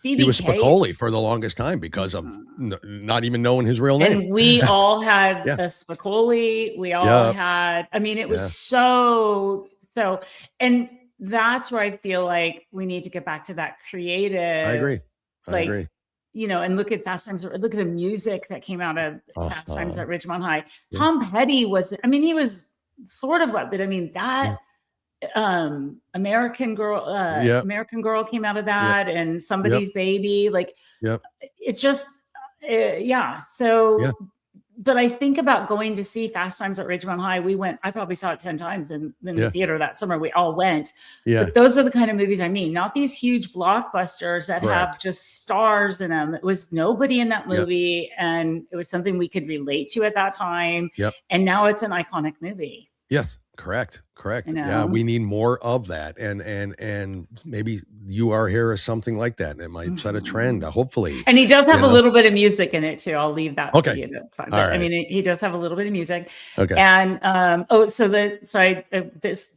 Phoebe he was Cates. Spicoli for the longest time because of not even knowing his real name. And we all had a Spicoli. We all had, I mean, it was so, and that's where I feel like we need to get back to that creative. I agree. You know, and look at Fast Times, look at the music that came out of Fast Times at Ridgemont High. Tom Petty was, I mean, he was sort of, but I mean, that American Girl came out of that, and Somebody's Baby, like it's just so but I think about going to see Fast Times at Ridgemont High. I probably saw it 10 times in the theater that summer. We all went. But those are the kind of movies I mean, not these huge blockbusters that have just stars in them. It was nobody in that movie, and it was something we could relate to at that time. And now it's an iconic movie. Yes. Correct. You know? Yeah, we need more of that, and maybe You Are Here is something like that. And it might set a trend, hopefully. And he does have a little bit of music in it too. I'll leave that. Okay. For you to find. I mean, he does have a little bit of music. Okay. And this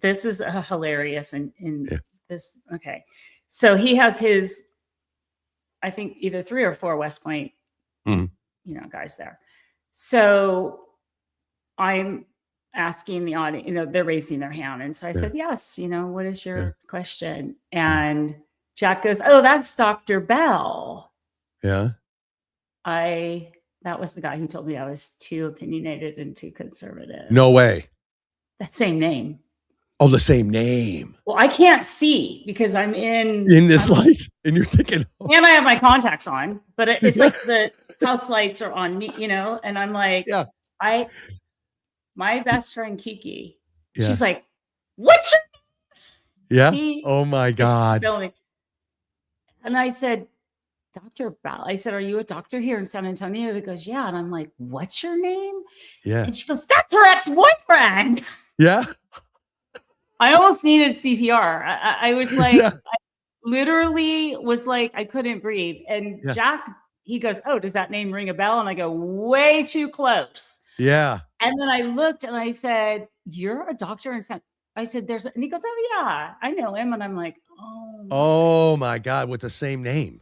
is hilarious. And this, okay, so he has his, I think either 3 or 4 West Point, guys there. So I'm asking the audience, they're raising their hand. And so I said, yes, what is your question? And Jack goes, oh, that's Dr. Bell. Yeah. That was the guy who told me I was too opinionated and too conservative. No way. That same name. Oh, the same name. Well, I can't see because I'm in this light, and you're thinking, and I have my contacts on, but it's like the house lights are on me, and I'm like, my best friend Kiki, she's like, what's your name? Oh my God. And I said, Dr. Bell. I said, are you a doctor here in San Antonio? He goes, yeah. And I'm like, what's your name? Yeah. And she goes, that's her ex-boyfriend. Yeah. I almost needed CPR. I was like, I literally was like, I couldn't breathe. And Jack, he goes, oh, does that name ring a bell? And I go, way too close. Yeah. And then I looked and I said, you're a doctor in San. I said, and he goes, oh yeah, I know him. And I'm like, oh my God, with the same name,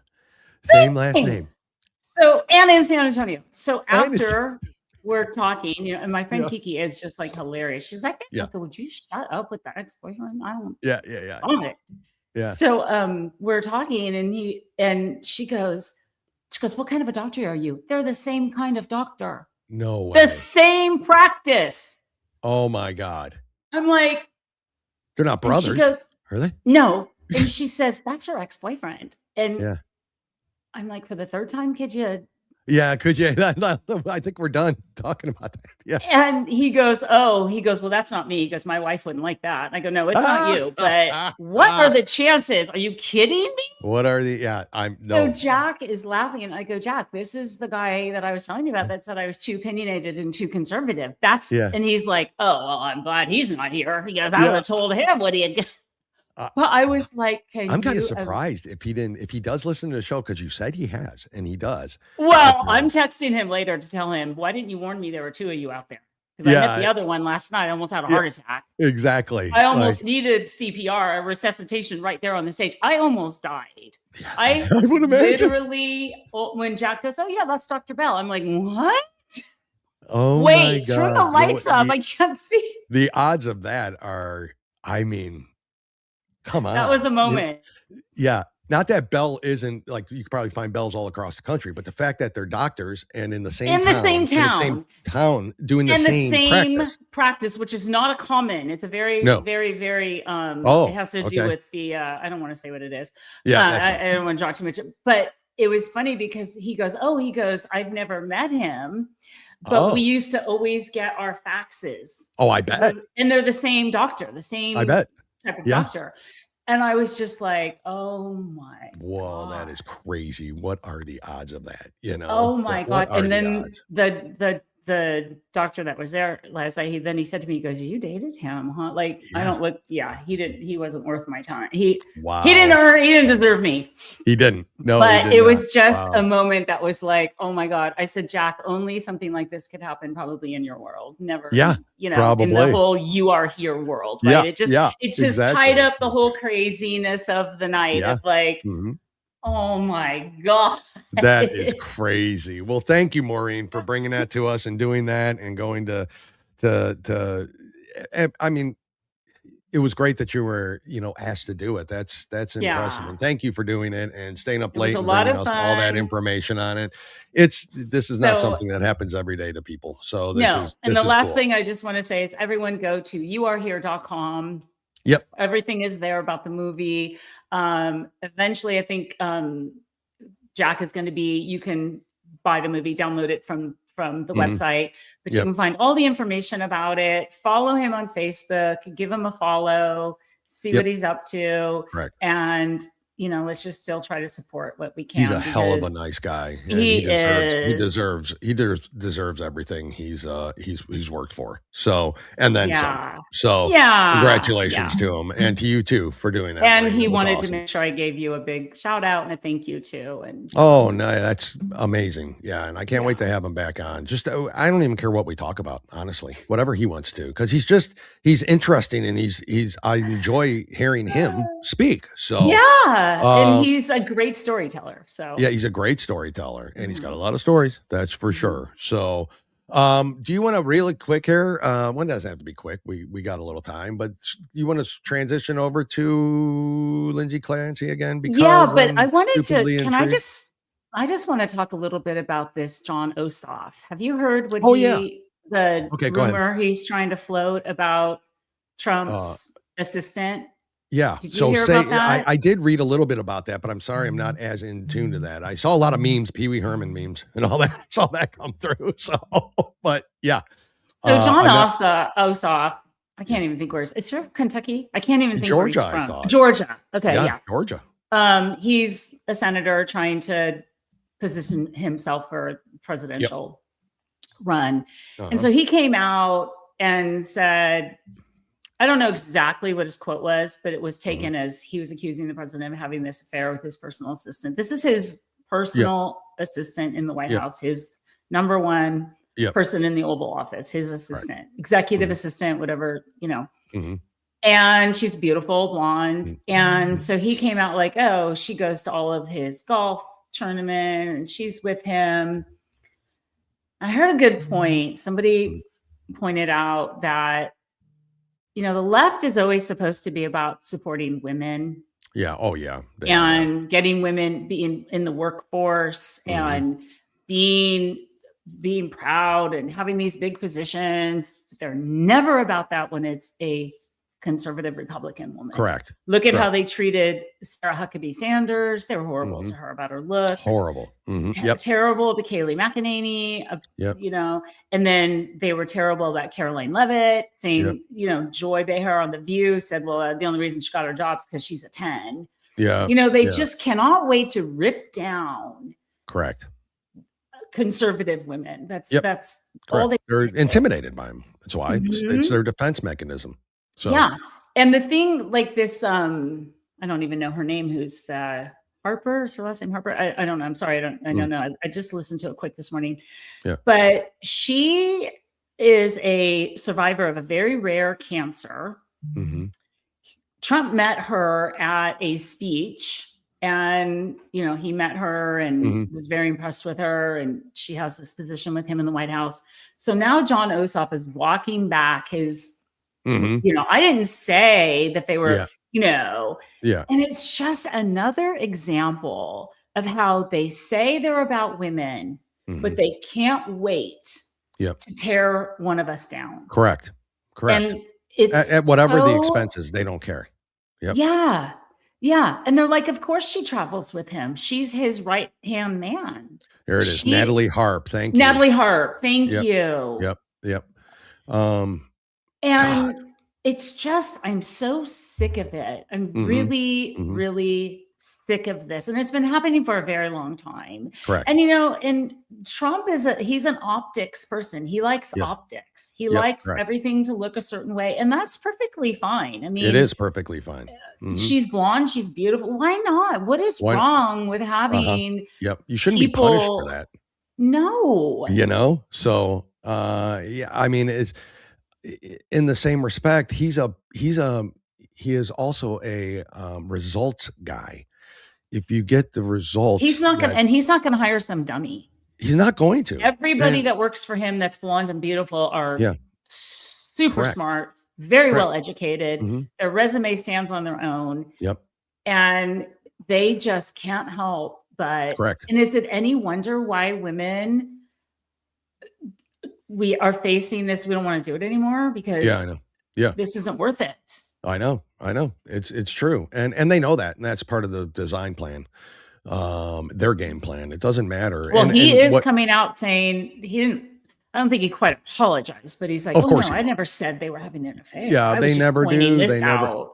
same last name. So, and in San Antonio. So after we're talking, and my friend Kiki is just like hilarious. She's like, hey, would you shut up with that ex-boyfriend? I don't. Yeah. So we're talking, and she goes, what kind of a doctor are you? They're the same kind of doctor. No way. The same practice. Oh my God. I'm like, they're not brothers. She goes, are they? No. And she says, that's her ex-boyfriend. And I'm like, for the third time, could you? Yeah, could you? I think we're done talking about that. Yeah. And he goes, well, that's not me. He goes, my wife wouldn't like that. And I go, no, it's not you. But what are the chances? Are you kidding me? What are the, So Jack is laughing. And I go, Jack, this is the guy that I was telling you about that said I was too opinionated and too conservative. And he's like, oh, well, I'm glad he's not here. He goes, I would have told him what he had. But I was like, I'm kind of surprised if he does listen to the show, because you said he has, and he does. Well, I'm texting him later to tell him, why didn't you warn me there were 2 of you out there? Because I met the other one last night. I almost had a heart attack. Exactly. I almost needed CPR, a resuscitation right there on the stage. I almost died. Yeah, I would imagine. Literally, when Jack goes, oh yeah, that's Dr. Bell. I'm like, what? Oh, wait, turn the lights up. I can't see. The odds of that are, I mean, come on. That was a moment. Yeah. Not that Bell isn't, like, you could probably find Bells all across the country, but the fact that they're doctors and in the same town doing the same practice, which is not a common. It's a very, very, very, it has to do with the, I don't want to say what it is. Yeah. I don't want to talk too much, but it was funny because he goes, I've never met him, but we used to always get our faxes. Oh, I bet. And they're the same doctor, the same I bet. type of doctor. And I was just like, oh my Whoa, God. That is crazy. What are the odds of that? Oh my God. And then the the doctor that was there last night, he said to me, he goes, "You dated him, huh?" Like, I don't look, he wasn't worth my time. He didn't deserve me. He didn't. No, but it was just a moment that was like, oh my God. I said, Jack, only something like this could happen probably in your world. Never, probably. in the whole You Are Here world, right? It just tied up the whole craziness of the night of like, oh my God. That is crazy. Well, thank you, Maureen, for bringing that to us and doing that and going to I mean, it was great that you were, asked to do it. That's impressive. And thank you for doing it and staying up late and bringing us all that information on it. This is not something that happens every day to people. So this is the last thing I just want to say is everyone go to youarehere.com. Yep. Everything is there about the movie. Eventually, I think Jack is going to be, you can buy the movie, download it from the website, but you can find all the information about it. Follow him on Facebook, give him a follow, see what he's up to. Correct. And let's just still try to support what we can. He's a hell of a nice guy. And he deserves everything he's worked for. So, and then some. So congratulations to him and to you too for doing that. And he wanted to make sure I gave you a big shout out and a thank you too. And oh no, that's amazing. Yeah. And I can't wait to have him back on. Just, I don't even care what we talk about, honestly, whatever he wants to, because he's interesting and I enjoy hearing him speak. So and he's a great storyteller. So yeah, he's a great storyteller and he's got a lot of stories. That's for sure. So, do you want to really quick here? One doesn't have to be quick. We got a little time, but you want to transition over to Lindsay Clancy again? Because but I wanted to. Can I just want to talk a little bit about this John Ossoff. Have you heard what the rumor he's trying to float about Trump's assistant? Yeah. Did you hear about that? I did read a little bit about that, but I'm sorry, I'm not as in tune to that. I saw a lot of memes, Pee Wee Herman memes and all that. I saw that come through. So, but yeah. So John Ossoff, I can't even think where it's from Kentucky. I can't even think Georgia, where he's from. I thought. Georgia. Okay. Yeah. Georgia. He's a senator trying to position himself for presidential run. And so he came out and said, I don't know exactly what his quote was, but it was taken as he was accusing the president of having this affair with his personal assistant. This is his personal assistant in the White House, his number one person in the Oval Office, his assistant, executive assistant, whatever, And she's beautiful, blonde. And so he came out like, oh, she goes to all of his golf tournament and she's with him. I heard a good point. Somebody pointed out that the left is always supposed to be about supporting women. Yeah. Oh, yeah. And getting women being in the workforce and being proud and having these big positions. They're never about that when it's a conservative Republican woman. Correct. Look at how they treated Sarah Huckabee Sanders. They were horrible to her about her looks. Horrible. Terrible to Kayleigh McEnany, and then they were terrible about Caroline Levitt, saying, Joy Behar on The View said, well, the only reason she got her job is because she's a 10. Yeah. They just cannot wait to rip down. Correct. Conservative women. That's all they're intimidated by them. That's why it's their defense mechanism. So and the thing like this, I don't even know her name. Who's the Harper? Is her last name Harper? I don't know. I'm sorry. I don't know. I just listened to it quick this morning. Yeah. But she is a survivor of a very rare cancer. Trump met her at a speech. And, he met her and was very impressed with her. And she has this position with him in the White House. So now John Ossoff is walking back his, I didn't say that they were, and it's just another example of how they say they're about women, but they can't wait to tear one of us down. Correct. And it's at whatever the expenses, they don't care. Yeah. Yeah. And they're like, of course she travels with him. She's his right-hand man. There it is. Natalie Harp. Thank you. Natalie Harp. Thank you. Yep. And it's just, I'm so sick of it. I'm really, really sick of this. And it's been happening for a very long time. Correct. And, and Trump he's an optics person. He likes optics. He likes everything to look a certain way. And that's perfectly fine. I mean, it is perfectly fine. She's blonde. She's beautiful. Why not? What is wrong with having You shouldn't be punished for that. No. So, I mean, it's in the same respect, he is also a results guy. If you get the results, he's not going to hire some dummy. He's not going to. Everybody that works for him that's blonde and beautiful are super smart, very well educated. Their resume stands on their own. And they just can't help but. And is it any wonder why women, we are facing this? We don't want to do it anymore because I know. This isn't worth it. I know. It's true. And they know that. And that's part of the design plan, their game plan. It doesn't matter. Well, he is coming out saying I don't think he quite apologized, but he's like, of course I never said they were having an affair. Yeah, they never do.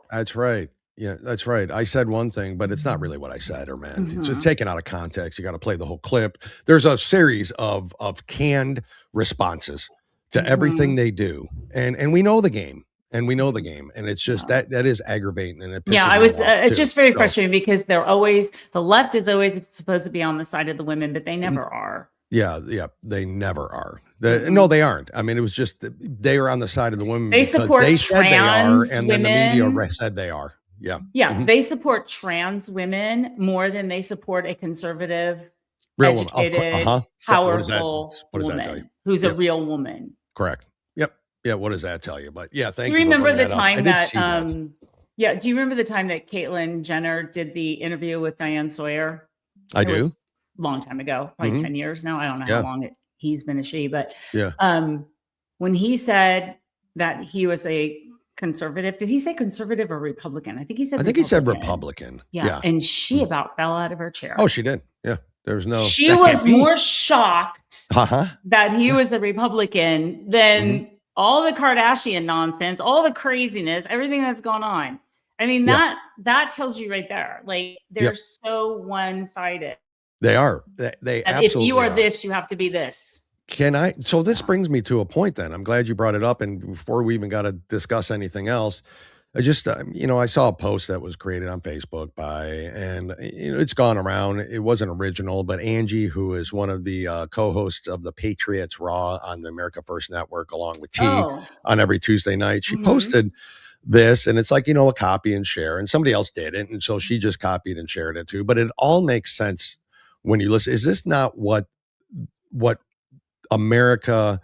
That's right. Yeah, that's right. I said one thing, but it's not really what I said or meant. It's just taken out of context. You got to play the whole clip. There's a series of canned responses to everything they do. And we know the game. And it's just that is aggravating, and it pisses I was it's too. just very frustrating because the left is always supposed to be on the side of the women, but they never are. Yeah, they never are. No, they aren't. I mean, it was just they are on the side of the women. They support they said they are, and women. then the media said they are. Yeah. They support trans women more than they support a conservative, real educated, woman. powerful what does that woman tell you? Who's a real woman. Correct. Yeah, what does that tell you? But thank you. Remember the time that do you remember the time that Caitlyn Jenner did the interview with Diane Sawyer? I do. Was a long time ago, probably 10 years now. I don't know how long he's been a she, but when he said that he was a conservative, did he say conservative or Republican? I think he said Republican. Yeah. And she about fell out of her chair. Oh, she did. Yeah. There's no. She was more shocked that he was a Republican than all the Kardashian nonsense, all the craziness, everything that's gone on. I mean, that tells you right there. Like, they're so one-sided. They are. They absolutely if you are this, you have to be this. So this brings me to a point then. I'm glad you brought it up. And before we even got to discuss anything else, I just, I saw a post that was created on Facebook and it's gone around. It wasn't original, but Angie, who is one of the co-hosts of the Patriots Raw on the America First Network, along with T on every Tuesday night, she posted this, and it's like, a copy and share, and somebody else did it. And so she just copied and shared it too. But it all makes sense when you listen. Is this not what America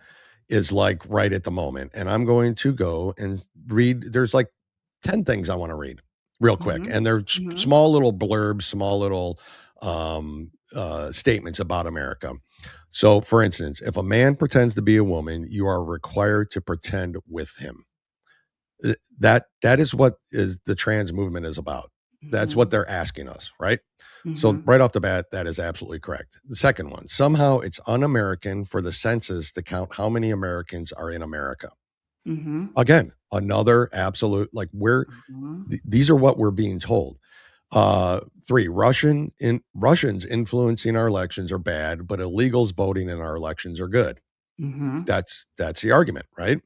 is like right at the moment? And I'm going to go and read. There's like 10 things I want to read real quick. And they're small little blurbs, small little statements about America. So for instance, if a man pretends to be a woman, you are required to pretend with him. That is what is the trans movement is about. That's what they're asking us, right? So right off the bat, that is absolutely correct. The second one, somehow it's un-American for the census to count how many Americans are in America. Again, another absolute, like these are what we're being told. 3, Russians influencing our elections are bad, but illegals voting in our elections are good. That's the argument, right?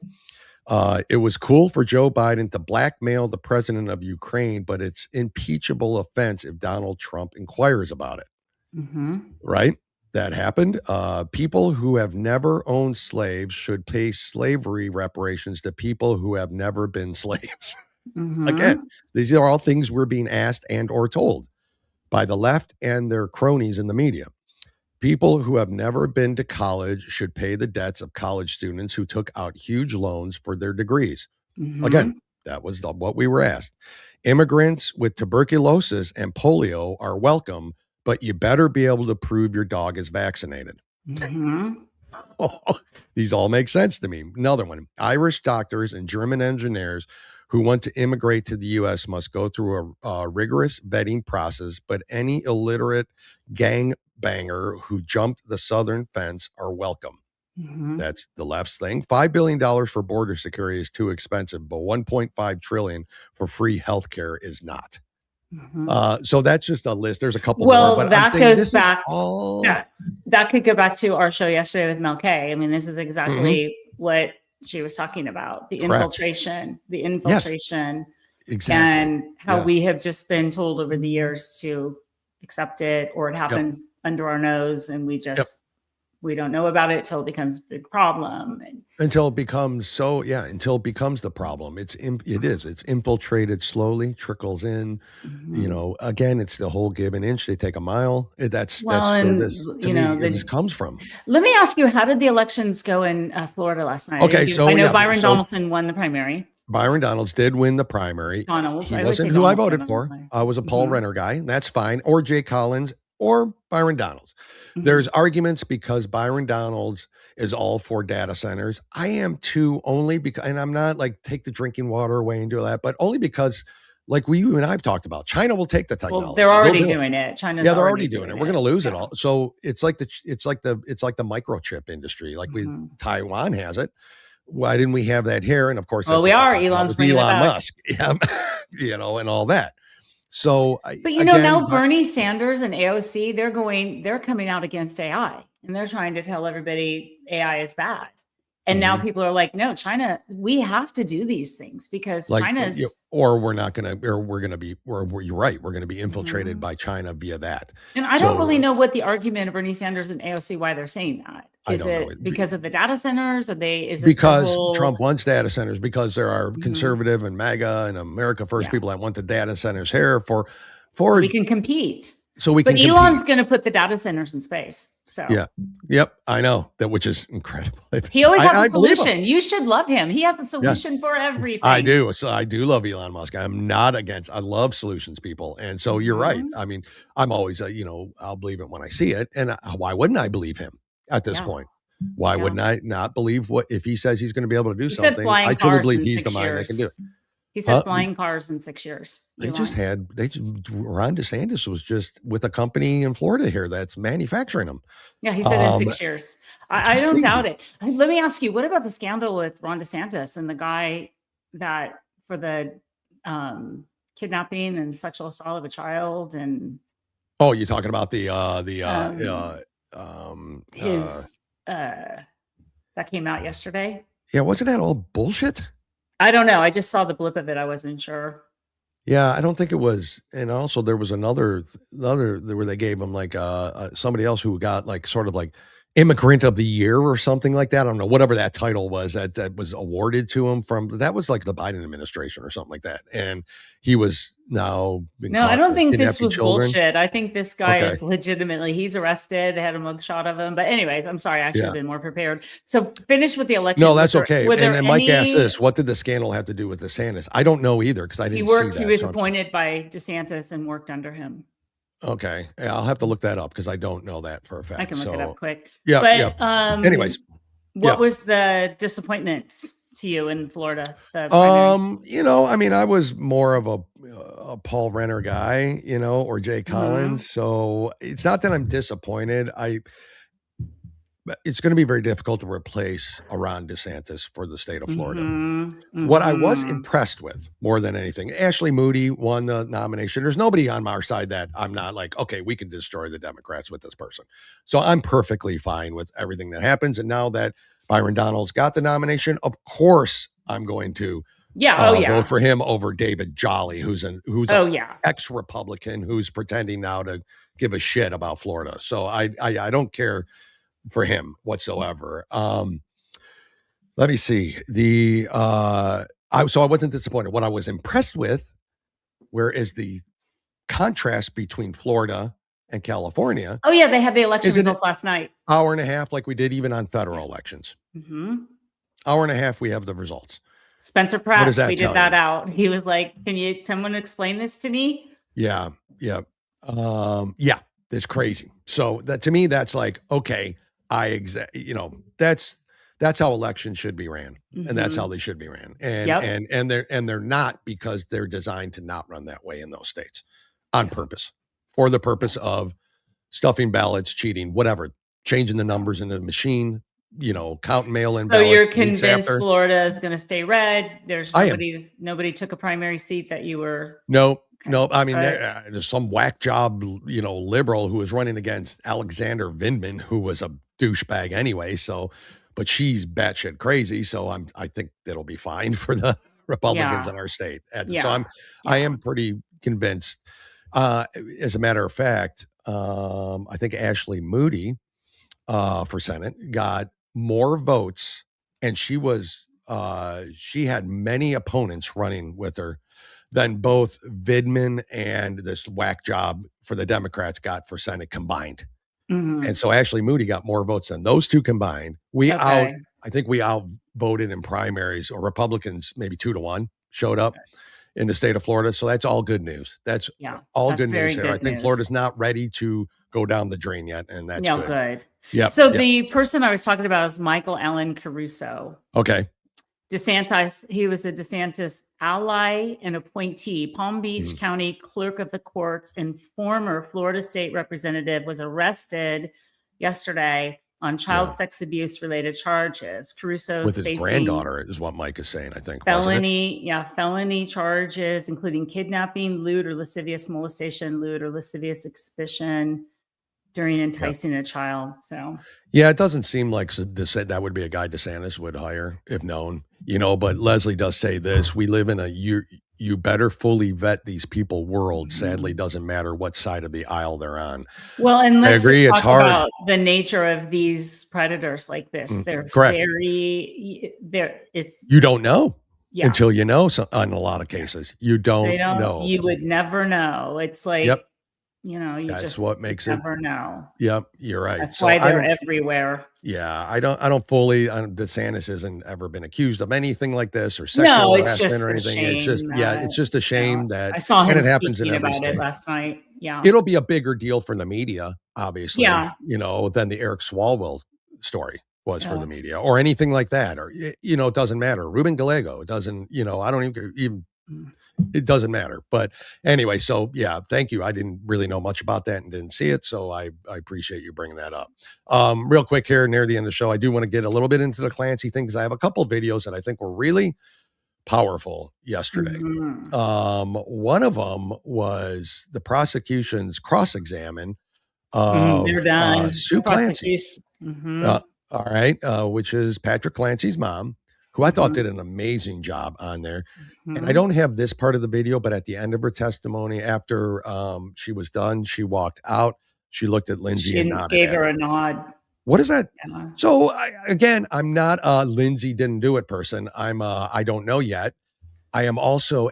It was cool for Joe Biden to blackmail the president of Ukraine, but it's impeachable offense if Donald Trump inquires about it. Right? That happened. People who have never owned slaves should pay slavery reparations to people who have never been slaves. Again, these are all things we're being asked and or told by the left and their cronies in the media. People who have never been to college should pay the debts of college students who took out huge loans for their degrees. Again, that was what we were asked. Immigrants with tuberculosis and polio are welcome, but you better be able to prove your dog is vaccinated. These all make sense to me. Another one, Irish doctors and German engineers who want to immigrate to the U.S. must go through a rigorous vetting process, but any illiterate gangbanger who jumped the southern fence are welcome. That's the left's thing. $5 billion for border security is too expensive, but $1.5 trillion for free healthcare is not. So that's just a list. There's a couple well, more, but that I'm saying goes back. all... that could go back to our show yesterday with Mel K. I mean, this is exactly what she was talking about, the infiltration, Yes. Exactly. And how we have just been told over the years to accept it, or it happens under our nose, and we just we don't know about it till it becomes a big problem. Until it becomes the problem. It's infiltrated slowly, trickles in. You know, again, it's the whole give an inch, they take a mile. That's where this, to me, this comes from. Let me ask you, how did the elections go in Florida last night? Okay, I know Byron Donaldson won the primary. Byron Donalds did win the primary. He wasn't who I voted for. I was a Paul Renner guy, and that's fine. Or Jay Collins or Byron Donalds. There's arguments because Byron Donalds is all for data centers. I am too, only because, and I'm not like take the drinking water away and do that, but only because, like you and I've talked about, China will take the technology. Well, they're already doing it. China's they're already doing it. We're going to lose it all. So it's like the microchip industry. Like Taiwan has it. Why didn't we have that here? And of course, we are. Elon Musk, you know, and all that. So, but you know, now Bernie Sanders and AOC, they're coming out against AI, and they're trying to tell everybody AI is bad. And now people are like, no, China, we have to do these things because China's, or we're going to be infiltrated by China via that. And I don't really know what the argument of Bernie Sanders and AOC, why they're saying that. Is it because of the data centers? Because Trump wants data centers, because there are conservative and MAGA and America First people that want the data centers here for we can compete. But Elon's going to put the data centers in space. So I know that, which is incredible. He always has a solution. You should love him. He has a solution for everything. I do. So I do love Elon Musk. I'm not against. I love solutions people, and so you're right. I mean, I'm always I'll believe it when I see it, and why wouldn't I believe him at this point? Why wouldn't I not believe if he says he's going to be able to do something? I truly believe he's the mind that can do it. He said flying cars in 6 years. Ron DeSantis was just with a company in Florida here that's manufacturing them. Yeah, he said in 6 years. I don't doubt it. Let me ask you, what about the scandal with Ron DeSantis and the guy that for the kidnapping and sexual assault of a child? And you're talking about that came out yesterday. Yeah, wasn't that all bullshit? I don't know. I just saw the blip of it. I wasn't sure. Yeah, I don't think it was. And also there was another where they gave him like somebody else who got like sort of like immigrant of the year or something like that. I don't know, whatever that title was that was awarded to him that was like the Biden administration or something like that. And he was now I don't think this was bullshit. I think this guy is legitimately, he's arrested. They had a mugshot of him. But anyways, I'm sorry, I should have been more prepared. So finish with the election. No, that's okay. And Mike asked this, what did the scandal have to do with DeSantis? I don't know either, because I didn't see that. He was appointed by DeSantis and worked under him. Okay. I'll have to look that up because I don't know that for a fact. I can look it up quick. Yeah. But anyways, what was the disappointments to you in Florida? I mean, I was more of a Paul Renner guy, or Jay Collins. So it's not that I'm disappointed. It's going to be very difficult to replace Ron DeSantis for the state of Florida. What I was impressed with more than anything, Ashley Moody won the nomination. There's nobody on our side that I'm not like, okay, we can destroy the Democrats with this person. So I'm perfectly fine with everything that happens. And now that Byron Donalds got the nomination, of course I'm going to vote for him over David Jolly, who's an ex-Republican who's pretending now to give a shit about Florida. So I don't care for him whatsoever. Let me see. I wasn't disappointed. What I was impressed with, whereas the contrast between Florida and California. Oh yeah, they had the election results last night. Hour and a half, like we did even on federal elections. Hour and a half, we have the results. Spencer Pratt tweeted that out. He was like, "Can someone explain this to me?" Yeah. It's crazy. So that to me, that's like, okay. That's how elections should be ran, and that's how they should be ran. And they're not, because they're designed to not run that way in those states on purpose, for the purpose of stuffing ballots, cheating, whatever, changing the numbers in the machine, counting mail-in ballots. So you're convinced Florida is going to stay red? There's nobody took a primary seat that you were No, I mean, there's some whack job, liberal who was running against Alexander Vindman, who was a douchebag anyway. So, but she's batshit crazy. So I think it'll be fine for the Republicans in our state. So I am pretty convinced. As a matter of fact, I think Ashley Moody, for Senate got more votes, and she had many opponents running with her than both Vidman and this whack job for the Democrats got for Senate combined. And so Ashley Moody got more votes than those two combined. I think we outvoted in primaries, or Republicans maybe 2-1 showed up in the state of Florida. So that's all good news. That's good news here. I think Florida's not ready to go down the drain yet, and that's good. Yeah. So the person I was talking about is Michael Allen Caruso. Okay. DeSantis, he was a DeSantis ally and appointee, Palm Beach County Clerk of the Courts and former Florida State Representative, was arrested yesterday on child sex abuse related charges. Caruso's with his facing granddaughter is what Mike is saying, I think. Felony charges, including kidnapping, lewd or lascivious molestation, lewd or lascivious exhibition during enticing a child. So yeah, it doesn't seem like that would be a guy DeSantis would hire if known, but Leslie does say this: we live in a you better fully vet these people world. Sadly, doesn't matter what side of the aisle they're on. Well, and let's talk about the nature of these predators like this. They're you don't know until you know. So in a lot of cases, you don't know. You would never know. It's like, that's just what makes never know. Yep, you're right. That's why they're everywhere. Yeah, I don't fully. DeSantis hasn't ever been accused of anything like this or sexual harassment or anything. It's just a shame that I saw him it happens in every about state. It last night. Yeah, it'll be a bigger deal for the media, obviously. Than the Eric Swalwell story was for the media or anything like that. Or it doesn't matter. Ruben Gallego, it doesn't. I don't even. It doesn't matter. But anyway, so thank you. I didn't really know much about that and didn't see it. So I appreciate you bringing that up. Real quick here near the end of the show, I do want to get a little bit into the Clancy thing because I have a couple of videos that I think were really powerful yesterday. One of them was the prosecution's cross-examine of Sue Clancy. All right. Which is Patrick Clancy's mom, who I thought did an amazing job on there. And I don't have this part of the video, but at the end of her testimony, after she was done, she walked out. She looked at Lindsay and nodded. Gave her a nod. What is that? Yeah. So again, I'm not a Lindsay didn't do it person. I'm I don't know yet. I am also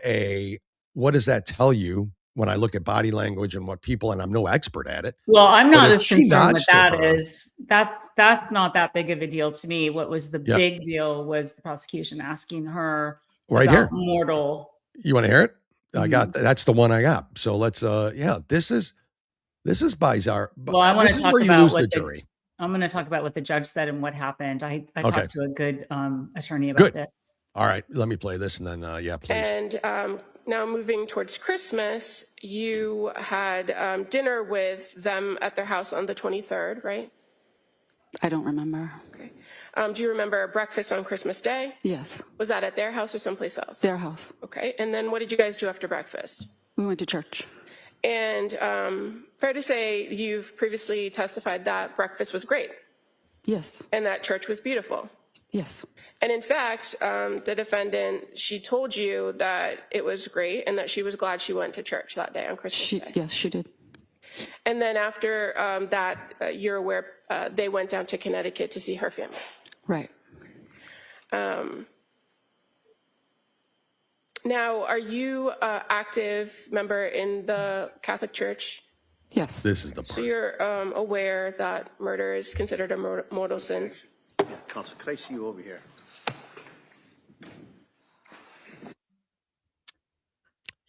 what does that tell you when I look at body language and what people, and I'm no expert at it. Well, I'm not as concerned with that is that's not that big of a deal to me. What was the big deal was the prosecution asking her right here. Mortal. You want to hear it? I got that's the one I got. So let's this is bizarre. Well, I want to talk about what the jury. I'm going to talk about what the judge said and what happened. I talked to a good attorney about this. All right, let me play this and then please. And now moving towards Christmas, you had dinner with them at their house on the 23rd, right? I don't remember. Okay. Do you remember breakfast on Christmas Day? Yes. Was that at their house or someplace else? Their house. Okay. And then what did you guys do after breakfast? We went to church. And fair to say you've previously testified that breakfast was great. Yes. And that church was beautiful. Yes. And in fact, the defendant, she told you that it was great and that she was glad she went to church that day on Christmas Day. Yes, she did. And then after that, you're aware they went down to Connecticut to see her family. Right. Now, are you an active member in the Catholic Church? Yes. This is the part. So you're aware that murder is considered a mortal sin? Yeah, Counsel, could I see you over here?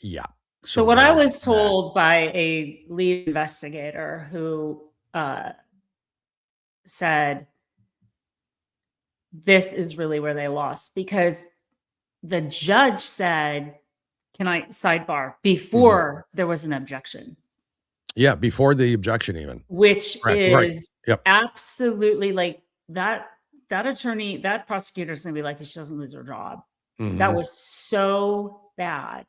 Yeah. So what I was told by a lead investigator who said this is really where they lost, because the judge said, can I sidebar, before there was an objection. Yeah, before the objection even. Which is absolutely like that attorney, that prosecutor's gonna be like, she doesn't lose her job. That was so bad.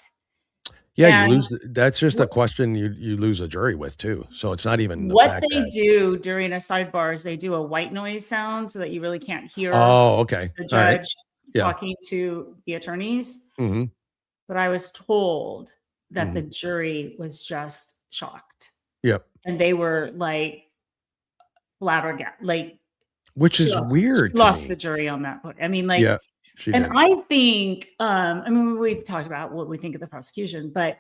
Yeah, you lose. That's just a question you lose a jury with too. So it's not even the what fact they that, do during a sidebar is they do a white noise sound so that you really can't hear oh, okay, the all right, judge yeah, talking to the attorneys. mm-hmm. But I was told that the Mm-hmm. jury was just shocked. Yep. And they were like flabbergasted, like Which is weird she to lost me. the jury on that point. I mean, like, Yeah, she and did. I think, I mean, we've talked about what we think of the prosecution, but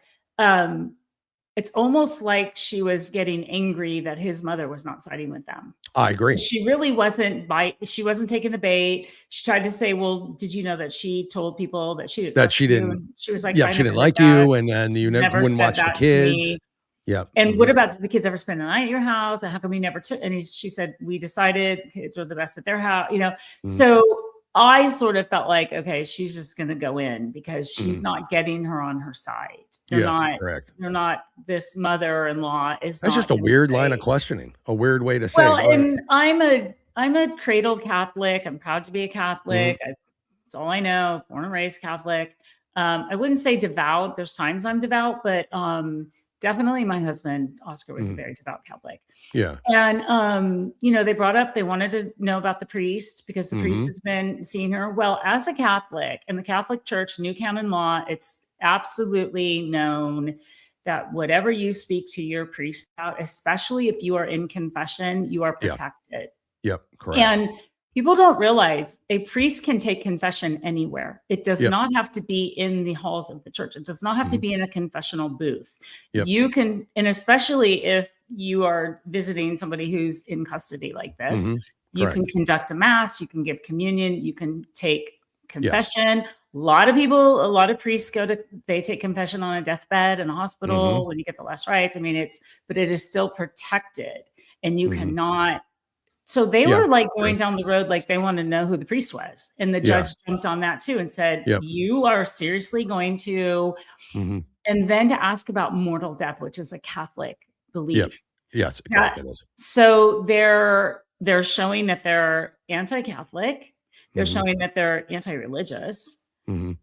it's almost like she was getting angry that his mother was not siding with them. I agree. She really wasn't she wasn't taking the bait. She tried to say, well, did you know that she told people that she That she didn't. She was like, Yeah, I she never didn't did like that. you, and then you never wouldn't said watch the that to kids. me. Yeah. And what about, did the kids ever spend the night at your house? And how come we never took? And she said, we decided kids were the best at their house, you know? So I sort of felt like, okay, she's just going to go in because she's not getting her on her side. They're not, correct. They're not, this mother-in-law is That's just a weird line of questioning, a weird way to say. Well, and I'm a cradle Catholic. I'm proud to be a Catholic. That's all I know. Born and raised Catholic. I wouldn't say devout. There's times I'm devout, but definitely my husband, Oscar, was a very devout Catholic. Yeah. And, you know, they brought up, they wanted to know about the priest because the priest has been seeing her. Well, as a Catholic in the Catholic Church, new canon law, it's absolutely known that whatever you speak to your priest about, especially if you are in confession, you are protected. Yep. Correct. And people don't realize a priest can take confession anywhere. It does not have to be in the halls of the church. It does not have to be in a confessional booth. You can, and especially if you are visiting somebody who's in custody like this, you can conduct a mass, you can give communion, you can take confession. A lot of priests they take confession on a deathbed in a hospital when you get the last rites. I mean, but it is still protected and you cannot. So they were like going down the road, like they want to know who the priest was. And the judge jumped on that too and said, you are seriously going to, and then to ask about mortal death, which is a Catholic belief. Yes. Correct. It is. So they're showing that they're anti-Catholic. They're showing that they're anti-religious. And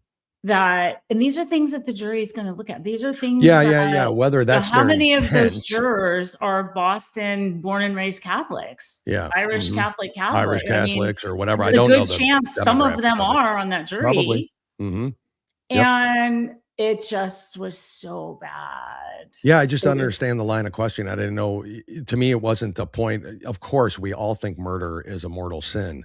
these are things that the jury is going to look at. These are things. Whether that's how many of those jurors are Boston born and raised Catholics? Irish Catholics, or whatever. I don't know. There's a good chance some of them are on that jury. Probably. And it just was so bad. Yeah, I just don't understand the line of questioning. I didn't know. To me, it wasn't the point. Of course, we all think murder is a mortal sin.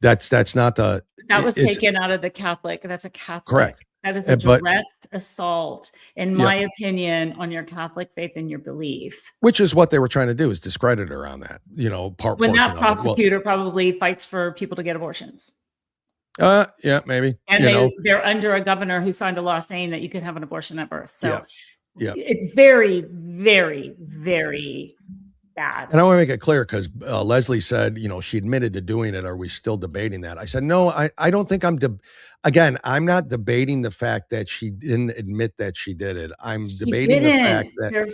That's not the. That was taken out of the Catholic. That's a Catholic. Correct. That is a direct assault, in my opinion, on your Catholic faith and your belief. Which is what they were trying to do, is discredit her on that. You know, when that prosecutor probably fights for people to get abortions. Yeah, maybe. And they're under a governor who signed a law saying that you could have an abortion at birth. So it's very, very, very bad. And I want to make it clear because Leslie said, she admitted to doing it. Are we still debating that? I said, no, I don't think I'm not debating the fact that she didn't admit that she did it. I'm debating the fact that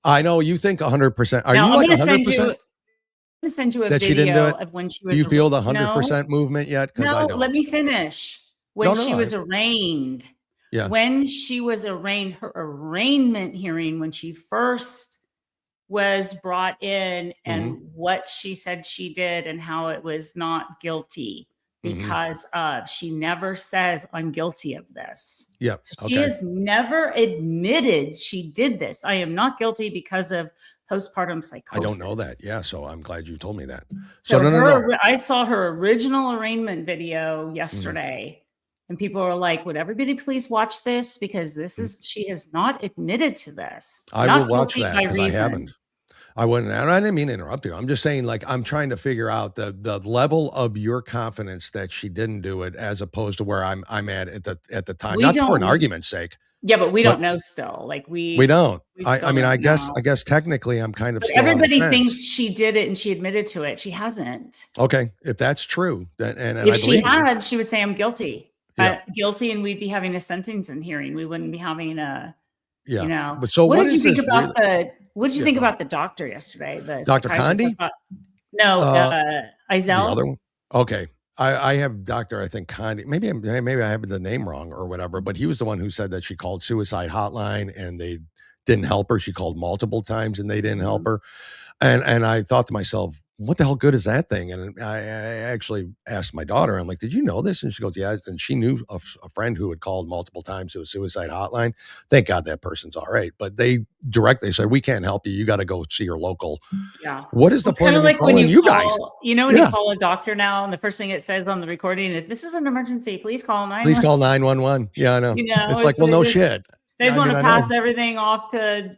I know you think 100%. Are you like 100%? I'm going to send you a video of when she was. Do you feel the 100% movement yet? No, let me finish. When she was arraigned. Yeah. When she was arraigned, her arraignment hearing, when she first was brought in and what she said she did and how it was not guilty because she never says, I'm guilty of this. Yep. So she has never admitted she did this. I am not guilty because of postpartum psychosis. I don't know that. Yeah. So I'm glad you told me that. So I saw her original arraignment video yesterday. And people are like, would everybody please watch this? Because she has not admitted to this. I will watch that because I haven't. I wouldn't. And I didn't mean to interrupt you. I'm just saying, like, I'm trying to figure out the level of your confidence that she didn't do it, as opposed to where I'm at the time. Not for an argument's sake. Yeah, but we don't know still. Like we don't. I guess technically I'm kind of. But everybody thinks she did it and she admitted to it. She hasn't. Okay, if that's true, then and if she had, she would say I'm guilty. Guilty, and we'd be having a sentencing hearing. We wouldn't be having a. Yeah. But so what did you think about what did you think about the doctor yesterday? Dr. Condi? No, Ezel. The other one? Okay. I have Doctor, I think Condi. Maybe I have the name wrong or whatever, but he was the one who said that she called suicide hotline and they didn't help her. She called multiple times and they didn't help her. And I thought to myself, what the hell good is that thing? And I actually asked my daughter, I'm like, did you know this? And she goes, yeah. And she knew a friend who had called multiple times to a suicide hotline. Thank God that person's all right. But they directly said, we can't help you. You got to go see your local. Yeah. What is the point of me calling you guys? You know, when you call a doctor now, and the first thing it says on the recording, if this is an emergency, please call 911. Please call 911. Yeah, I know. You know, it's like, well, no shit. They just want to pass everything off to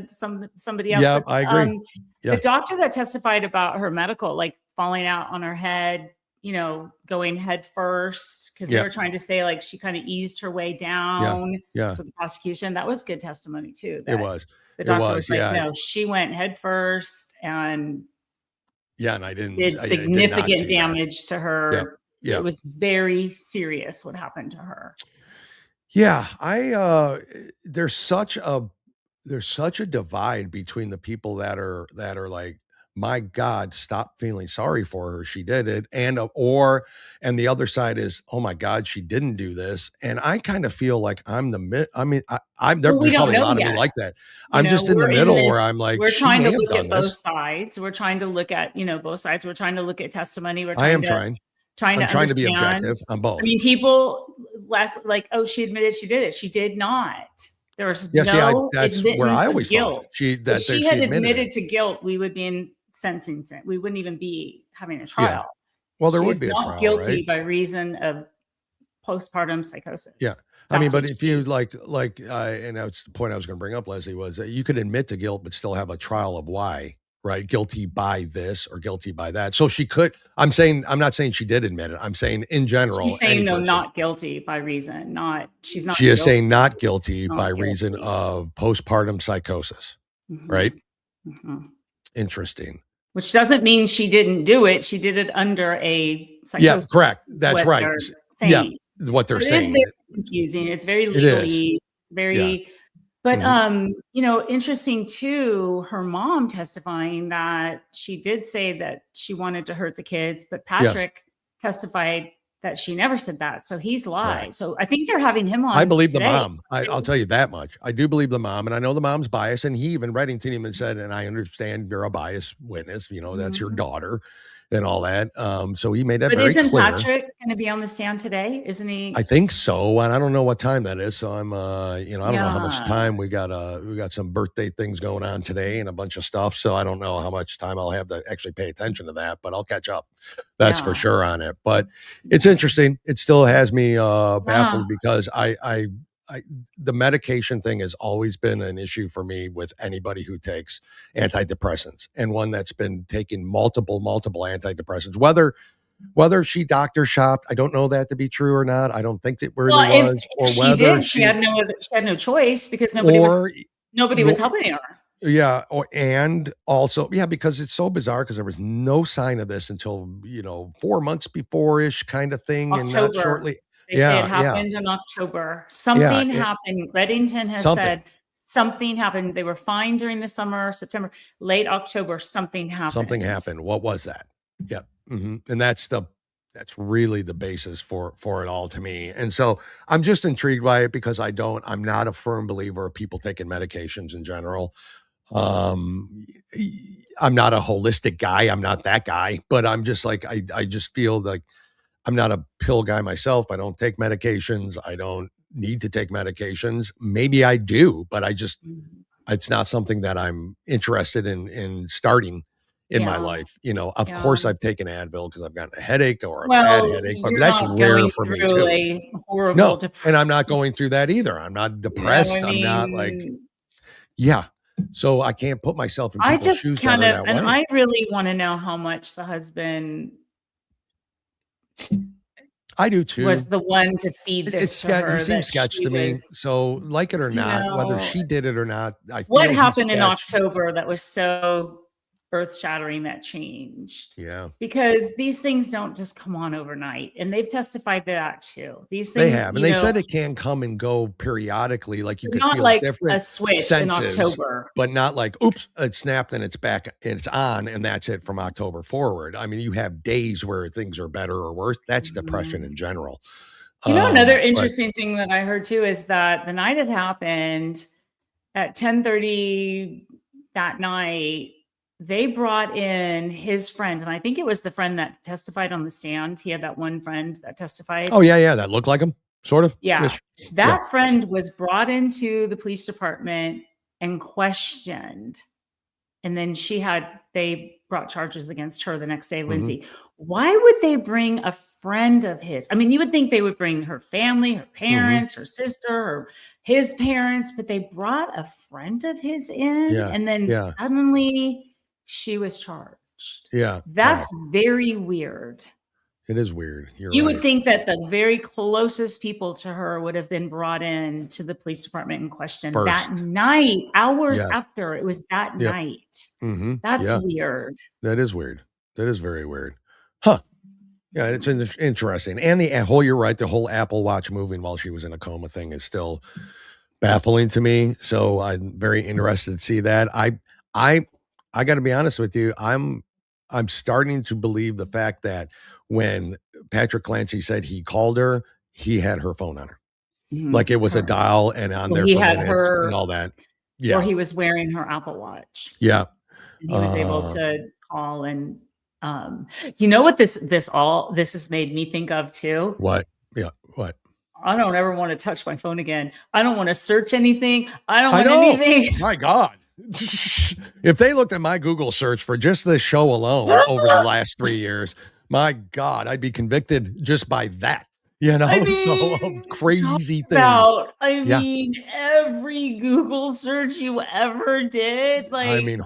somebody else. Yeah, I agree. The doctor that testified about her medical, like falling out on her head, you know, going head first, because they were trying to say like she kind of eased her way down. Yeah. So the prosecution, that was good testimony too. It was. The doctor was like, no, she went head first and and I did significant damage to her. Yeah. It was very serious what happened to her. Yeah, there's such a divide between the people that are like, my God, stop feeling sorry for her. She did it. And the other side is, oh my God, she didn't do this. And I kind of feel like I'm there's probably a lot of me like that. I'm just in the middle where I'm like, we're trying to look at both sides. We're trying to look at, both sides. We're trying to look at testimony. I'm trying to be objective on both. I mean, people like, oh, she admitted she did it. She did not. There was that's where I always thought she had admitted to guilt. We would be in sentencing. We wouldn't even be having a trial. Yeah. Well, there would be a trial. Guilty by reason of postpartum psychosis. Yeah. I mean, but if you and that's the point I was going to bring up, Leslie, was that you could admit to guilt, but still have a trial of why. Right, guilty by this or guilty by that. So she could. I'm not saying she did admit it. I'm saying in general. She's saying no, not guilty by reason. She's not. She is saying not guilty by reason of postpartum psychosis. Mm-hmm. Right. Mm-hmm. Interesting. Which doesn't mean she didn't do it. She did it under a psychosis. Yeah, correct. That's right. Yeah, what they're saying. It's very confusing. It's very legally very. But, interesting too, her mom testifying that she did say that she wanted to hurt the kids, but Patrick testified that she never said that. So he's lied. Right. So I think they're having him on. I believe the mom. I'll tell you that much. I do believe the mom, and I know the mom's biased. And he even Reddington even said, and I understand you're a biased witness, that's your daughter. And all that. So he made that very clear. But isn't Patrick going to be on the stand today? Isn't he? I think so. And I don't know what time that is. So I'm, I don't know how much time we got some birthday things going on today and a bunch of stuff. So I don't know how much time I'll have to actually pay attention to that, but I'll catch up. That's for sure on it. But it's interesting. It still has me baffled because the medication thing has always been an issue for me with anybody who takes antidepressants, and one that's been taking multiple antidepressants, whether she doctor shopped. I don't know that to be true or not. I don't think it really was, or whether she had no choice because nobody was helping her. Yeah. And also, because it's so bizarre because there was no sign of this until, 4 months before-ish kind of thing. October. And not shortly. They say it happened in October. Something happened. Reddington has said something happened. They were fine during the summer, September, late October. Something happened. Something happened. What was that? Yep. Mm-hmm. And that's really the basis for it all to me. And so I'm just intrigued by it because I'm not a firm believer of people taking medications in general. I'm not a holistic guy. I'm not that guy, but I'm just like, I just feel like I'm not a pill guy myself. I don't take medications. I don't need to take medications. Maybe I do, but it's not something that I'm interested in starting in my life. Of course I've taken Advil because I've gotten a headache or a bad headache, but that's rare for me too. No, and I'm not going through that either. I'm not depressed. I'm not like, so I can't put myself in people's shoes. I really want to know how much the husband I do too. Was the one to feed this to her. He seems sketch to me. So like it or not, whether she did it or not, what happened in October that was so earth-shattering that changed. Yeah. Because these things don't just come on overnight. And they've testified to that too. These things, They have. And they said it can come and go periodically. Like you could not feel like different a switch senses, in October. but not like, oops, it snapped and it's back and it's on and that's it from October forward. I mean, you have days where things are better or worse. That's depression in general. Another interesting thing that I heard too is that the night it happened at 10:30 that night, they brought in his friend, and I think it was the friend that testified on the stand. He had that one friend that testified. Oh, yeah. That looked like him, sort of. Yeah. That friend was brought into the police department and questioned. And then they brought charges against her the next day, Lindsay. Why would they bring a friend of his? I mean, you would think they would bring her family, her parents, her sister, or his parents, but they brought a friend of his in, and then suddenly she was charged. Yeah. That's very weird. It is weird. You would think that the very closest people to her would have been brought in to the police department and questioned that night, hours after. It was that night. That's weird. That is weird. That is very weird. Huh. Yeah, it's interesting. And you're right, the whole Apple Watch moving while she was in a coma thing is still baffling to me. So I'm very interested to see that. I got to be honest with you. I'm starting to believe the fact that when Patrick Clancy said he called her, he had her phone on her. Like it was a dial and on there for minutes and all that. Yeah. Or he was wearing her Apple Watch. Yeah. And he was able to call and you know what this has made me think of too? What? Yeah. What? I don't ever want to touch my phone again. I don't want to search anything. I don't want anything. My God. If they looked at my Google search for just this show alone over the last 3 years, my God, I'd be convicted just by that. You know, so crazy things. I mean, every Google search you ever did. Like, I mean,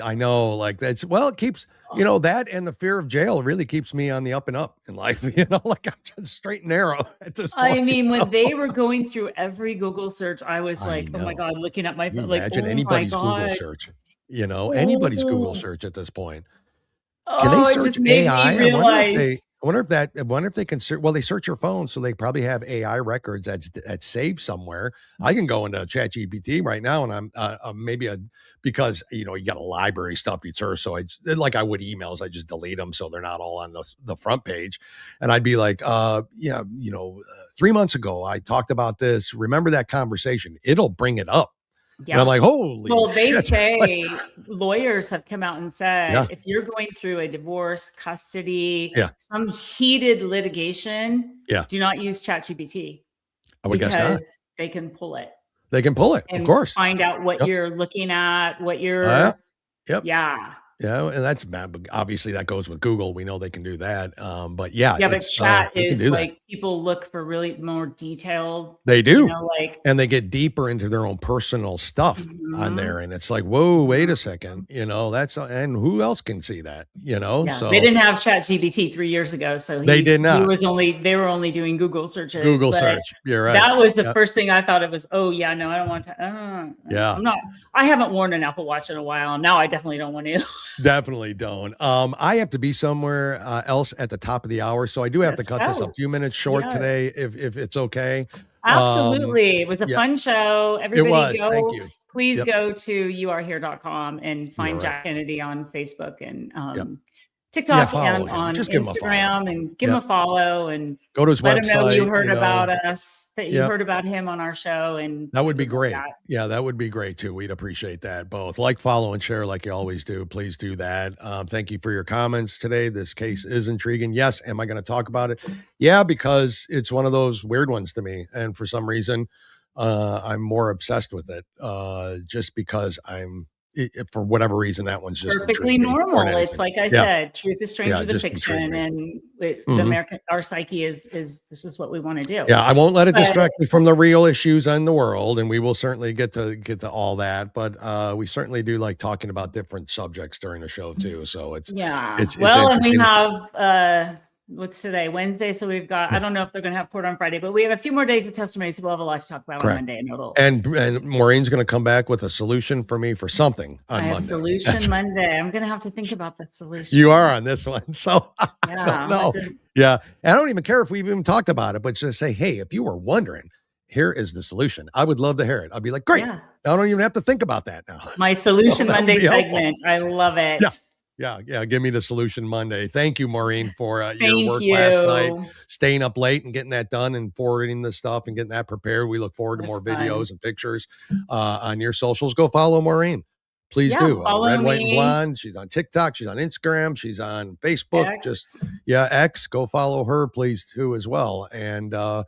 I know, like it keeps, that and the fear of jail really keeps me on the up and up in life. Like I'm just straight and narrow at this point. I mean, when they were going through every Google search, I was like, oh my God, looking at my phone. Like, imagine anybody's Google search, anybody's Google search at this point. Can they search AI? I wonder if they can search. Well, they search your phone, so they probably have AI records that's saved somewhere. I can go into ChatGPT right now, and I'm because you got a library stuff you search. So I would emails, I just delete them so they're not all on the front page. And I'd be like, 3 months ago I talked about this. Remember that conversation? It'll bring it up. Yeah. And I'm like, holy they say lawyers have come out and said, if you're going through a divorce, custody, some heated litigation, do not use ChatGPT. I would guess not. They can pull it. They can pull it, of course. Find out what you're looking at, what you're. Yeah, and that's obviously that goes with Google. We know they can do that. But chat is like people look for really more detailed. They do, and they get deeper into their own personal stuff on there, and it's like, whoa, wait a second, and who else can see that, So they didn't have ChatGPT 3 years ago, so they did not. They were only doing Google searches. Google search, you're right. That was the first thing I thought it was. Oh yeah, no, I don't want to. I'm not. I haven't worn an Apple Watch in a while, and now I definitely don't want to. Definitely don't. I have to be somewhere else at the top of the hour, so I do have to cut this a few minutes short today, if it's okay. Absolutely. It was a fun show. Everybody go. Thank you. Please go to youarehere.com and find Jack Kennedy on Facebook and TikTok and on Instagram, and give him a follow and go to his let website. Him know you heard about us, that you heard about him on our show, and that would be great. Yeah, that would be great too. We'd appreciate that. Both follow, and share like you always do. Please do that. Thank you for your comments today. This case is intriguing. Yes, am I going to talk about it? Yeah, because it's one of those weird ones to me, and for some reason, I'm more obsessed with it. Just because for whatever reason, that one's just perfectly normal. It's like I said, truth is stranger than fiction, and our psyche is this is what we want to do. Yeah, I won't let it distract me from the real issues in the world, and we will certainly get to all that. But we certainly do like talking about different subjects during the show too. So it's and we have what's today? Wednesday. So we've got, I don't know if they're going to have court on Friday, but we have a few more days of testimony. So we'll have a lot to talk about on Monday. And Maureen's going to come back with a solution for me for something on Monday. Solution Monday. I'm going to have to think about the solution. You are on this one. So I yeah, don't know. Yeah. And I don't even care if we've even talked about it, but just say, hey, if you were wondering, here is the solution. I would love to hear it. I'd be like, great. Yeah. I don't even have to think about that now. My Solution Monday segment. I love it. Yeah. Give me the Solution Monday. Thank you, Maureen, for your work last night, staying up late and getting that done and forwarding the stuff and getting that prepared. We look forward to more videos and pictures on your socials. Go follow Maureen. Please do. Red, White, and Blonde. She's on TikTok. She's on Instagram. She's on Facebook. X. X. Go follow her, please, too, as well. And the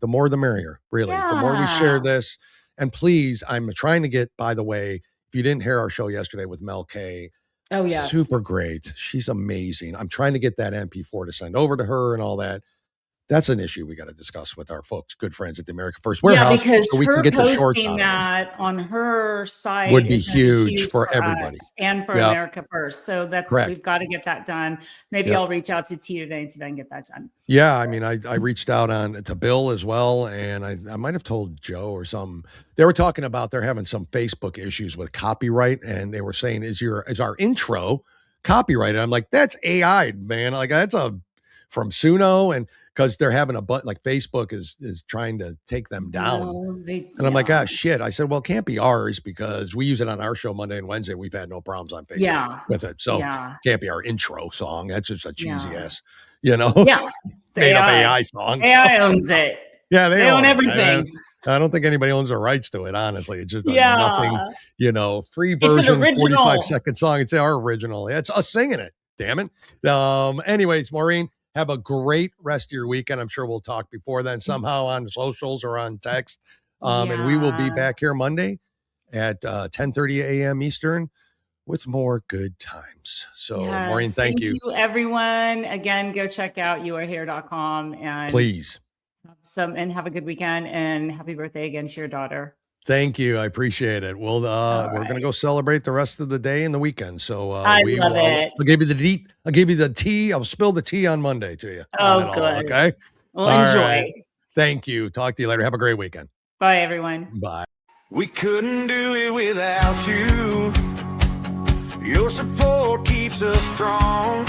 more the merrier, really. The more we share this. And please, I'm trying to get, by the way, if you didn't hear our show yesterday with Mel K, oh, yes. Super great. She's amazing. I'm trying to get that MP4 to send over to her and all that. That's an issue we got to discuss with our folks, good friends at the America First Warehouse. Yeah, because so we her can get posting that on her site would be huge for everybody and for America First. So that's we've got to get that done. Maybe I'll reach out to T today and see if I can get that done. Yeah, I mean, I reached out to Bill as well, and I might have told Joe or something. They were talking about they're having some Facebook issues with copyright, and they were saying, is our intro copyrighted? I'm like, that's AI, man. Like that's from Suno, and because they're having a button, like Facebook is trying to take them down. And I'm like, shit. I said, well, it can't be ours because we use it on our show Monday and Wednesday. We've had no problems on Facebook with it. So can't be our intro song. That's just a cheesy ass, made up AI song. AI owns it. Yeah, they own everything. I don't think anybody owns the rights to it, honestly. It's just a nothing, free version, 45-second song. It's our original. It's us singing it. Damn it. Anyways, Maureen, have a great rest of your weekend. I'm sure we'll talk before then somehow on socials or on text. And we will be back here Monday at 10:30 a.m. Eastern with more good times. So, Maureen, thank you. Thank you, everyone. Again, go check out youarehere.com and please have a good weekend and happy birthday again to your daughter. Thank you. I appreciate it. Well, we're going to go celebrate the rest of the day and the weekend. So I love it. I'll give you the tea. I'll spill the tea on Monday to you. Oh, good. Okay. Well, enjoy. Right. Thank you. Talk to you later. Have a great weekend. Bye, everyone. Bye. We couldn't do it without you. Your support keeps us strong.